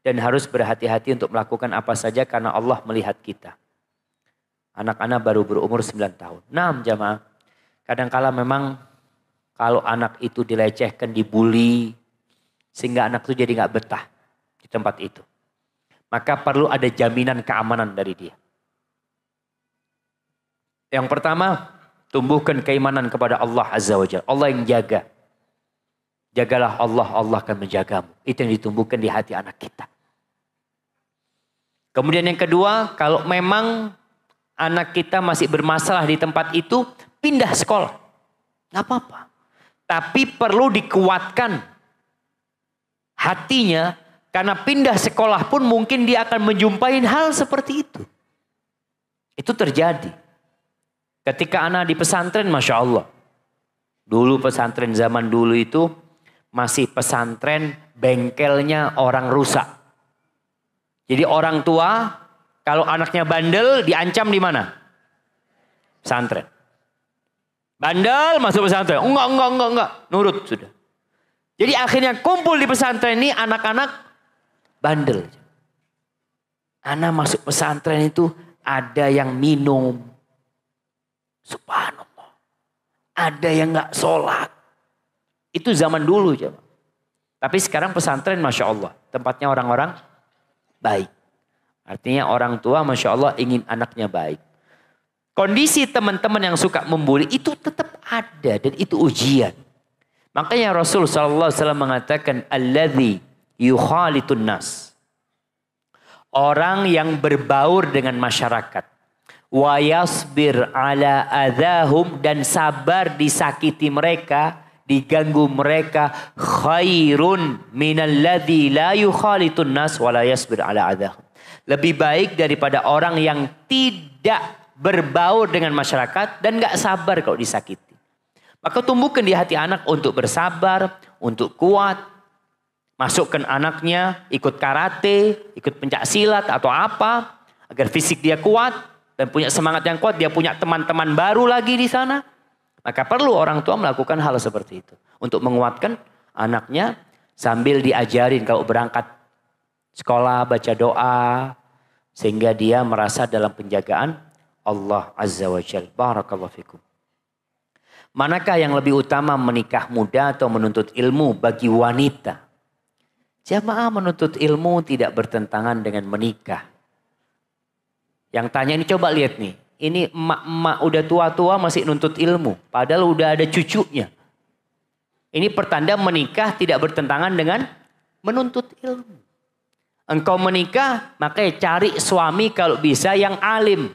dan harus berhati-hati untuk melakukan apa saja karena Allah melihat kita. Anak-anak baru berumur 9 tahun. Nah, jamaah, kadangkala memang kalau anak itu dilecehkan, dibully, sehingga anak itu jadi gak betah di tempat itu. Maka perlu ada jaminan keamanan dari dia. Yang pertama, tumbuhkan keimanan kepada Allah Azza wa Jalla. Allah yang jaga. Jagalah Allah, Allah akan menjagamu. Itu yang ditumbuhkan di hati anak kita. Kemudian yang kedua, kalau memang anak kita masih bermasalah di tempat itu, pindah sekolah. Gak apa-apa. Tapi perlu dikuatkan hatinya, Karena pindah sekolah pun mungkin dia akan menjumpai hal seperti itu. Itu terjadi. Ketika anak di pesantren, Masya Allah. Dulu pesantren zaman dulu itu masih pesantren bengkelnya orang rusak. Jadi orang tua kalau anaknya bandel diancam di mana? Pesantren. Bandel masuk pesantren. Enggak. Nurut sudah. Jadi akhirnya kumpul di pesantren ini anak-anak bandel. Anak masuk pesantren itu ada yang minum. Subhanallah. Ada yang nggak sholat. Itu zaman dulu. Coba. Tapi sekarang pesantren Masya Allah. Tempatnya orang-orang baik. Artinya orang tua Masya Allah ingin anaknya baik. Kondisi teman-teman yang suka membuli itu tetap ada. Dan itu ujian. Makanya Rasul SAW mengatakan. Alladhi yukhalitun nas. Orang yang berbaur dengan masyarakat. Wa yasbir ala adahum. Dan sabar disakiti mereka. Diganggu mereka. Khairun minalladhi la yukhalitun nas. Wa la yasbir ala adahum. Lebih baik daripada orang yang tidak berbaur dengan masyarakat. Dan gak sabar kalau disakiti. Maka tumbuhkan di hati anak untuk bersabar. Untuk kuat. Masukkan anaknya ikut karate, ikut pencak silat atau apa. Agar fisik dia kuat dan punya semangat yang kuat. Dia punya teman-teman baru lagi di sana. Maka perlu orang tua melakukan hal seperti itu. Untuk menguatkan anaknya sambil diajarin kalau berangkat sekolah baca doa. Sehingga dia merasa dalam penjagaan Allah Azza wa Jalla. Barakallahu fikum. Manakah yang lebih utama menikah muda atau menuntut ilmu bagi wanita? Jamaah menuntut ilmu tidak bertentangan dengan menikah. Yang tanya ini coba lihat nih. Ini emak-emak udah tua-tua masih nuntut ilmu. Padahal udah ada cucunya. Ini pertanda menikah tidak bertentangan dengan menuntut ilmu. Engkau menikah makanya cari suami kalau bisa yang alim.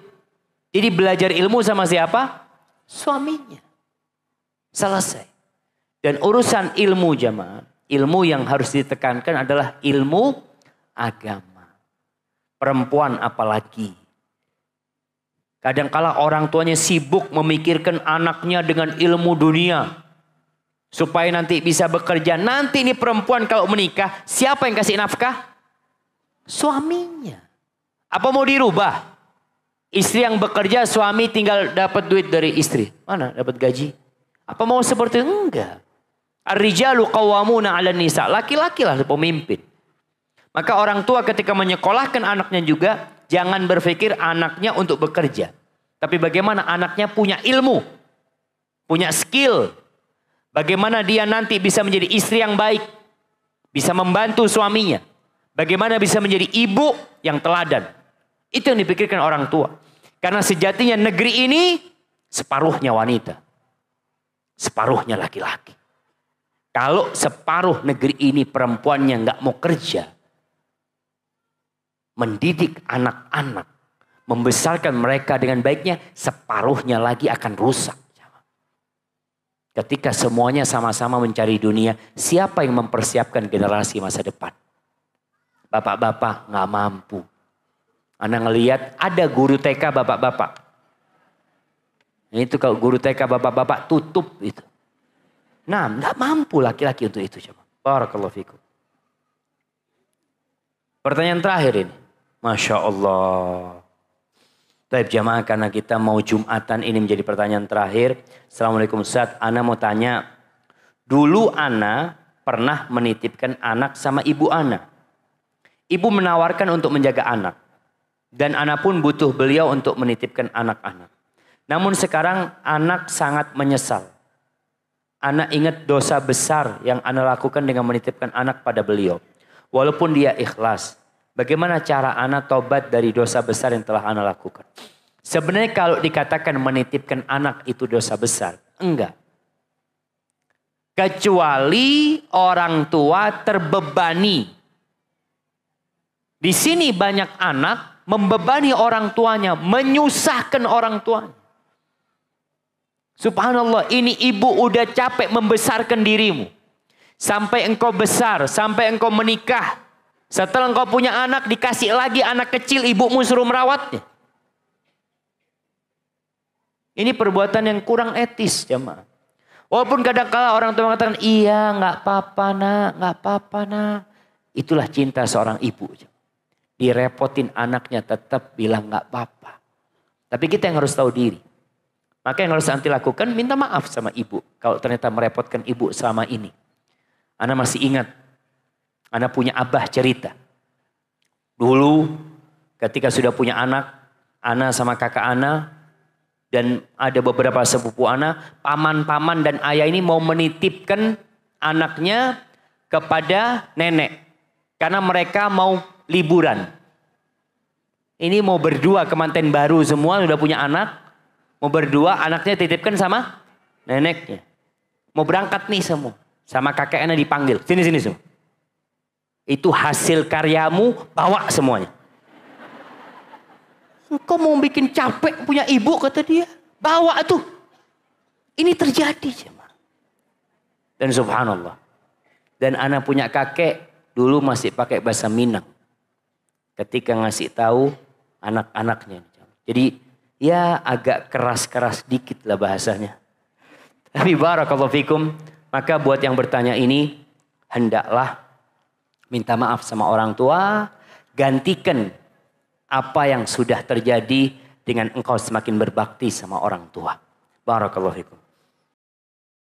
Jadi belajar ilmu sama siapa? Suaminya. Selesai. Dan urusan ilmu jamaah. Ilmu yang harus ditekankan adalah ilmu agama. Perempuan apalagi. Kadangkala orang tuanya sibuk memikirkan anaknya dengan ilmu dunia. Supaya nanti bisa bekerja. Nanti ini perempuan kalau menikah, siapa yang kasih nafkah? Suaminya. Apa mau dirubah? Istri yang bekerja, suami tinggal dapat duit dari istri. Mana dapat gaji? Apa mau seperti itu? Enggak. Ar-rijalu qawwamuna 'alan nisa. Laki-laki lah pemimpin. Maka orang tua ketika menyekolahkan anaknya juga jangan berpikir anaknya untuk bekerja. Tapi bagaimana anaknya punya ilmu, punya skill. Bagaimana dia nanti bisa menjadi istri yang baik, bisa membantu suaminya. Bagaimana bisa menjadi ibu yang teladan. Itu yang dipikirkan orang tua. Karena sejatinya negeri ini separuhnya wanita. Separuhnya laki-laki. Kalau separuh negeri ini perempuannya nggak mau kerja, mendidik anak-anak, membesarkan mereka dengan baiknya, separuhnya lagi akan rusak. Ketika semuanya sama-sama mencari dunia, siapa yang mempersiapkan generasi masa depan? Bapak-bapak nggak mampu. Anda ngelihat ada guru TK bapak-bapak. Itu kalau guru TK bapak-bapak tutup itu. Nah, nggak mampu laki-laki untuk itu. Coba. Barakallahu fikum. Pertanyaan terakhir ini. Masya Allah. Baik jamaah, karena kita mau Jumatan, ini menjadi pertanyaan terakhir. Assalamualaikum Ustaz. Ana mau tanya. Dulu Ana pernah menitipkan anak sama ibu Ana. Ibu menawarkan untuk menjaga anak. Dan Ana pun butuh beliau untuk menitipkan anak-anak. Namun sekarang anak sangat menyesal. Ana ingat dosa besar yang Ana lakukan dengan menitipkan anak pada beliau. Walaupun dia ikhlas. Bagaimana cara Ana tobat dari dosa besar yang telah Ana lakukan? Sebenarnya kalau dikatakan menitipkan anak itu dosa besar. Enggak. Kecuali orang tua terbebani. Di sini banyak anak membebani orang tuanya. Menyusahkan orang tuanya. Subhanallah, ini ibu udah capek membesarkan dirimu. Sampai engkau besar, sampai engkau menikah. Setelah engkau punya anak, dikasih lagi anak kecil, ibumu suruh merawatnya. Ini perbuatan yang kurang etis, jemaah. Walaupun kadang-kala orang tua mengatakan, iya nggak apa-apa nak, nggak apa-apa nak. Itulah cinta seorang ibu. Direpotin anaknya tetap bilang nggak apa-apa. Tapi kita yang harus tahu diri. Maka yang harus anti lakukan, minta maaf sama ibu. Kalau ternyata merepotkan ibu selama ini. Ana masih ingat, Ana punya abah cerita. Dulu ketika sudah punya anak, Ana sama kakak Ana, dan ada beberapa sepupu Ana, paman-paman dan ayah ini mau menitipkan anaknya kepada nenek. Karena mereka mau liburan. Ini mau berdua kemanten baru semua, sudah punya anak. Mau berdua, anaknya titipkan sama neneknya. Mau berangkat nih semua. Sama kakeknya dipanggil. Sini semua. Itu hasil karyamu, bawa semuanya. Kau mau bikin capek punya ibu, kata dia. Bawa tuh. Ini terjadi. Dan subhanallah. Dan anak punya kakek, dulu masih pakai bahasa Minang. Ketika ngasih tahu anak-anaknya. Jadi ya agak keras-keras dikit lah bahasanya. Tapi barakallahu fikum. Maka buat yang bertanya ini, hendaklah minta maaf sama orang tua. Gantikan apa yang sudah terjadi dengan engkau semakin berbakti sama orang tua. Barakallahu fikum.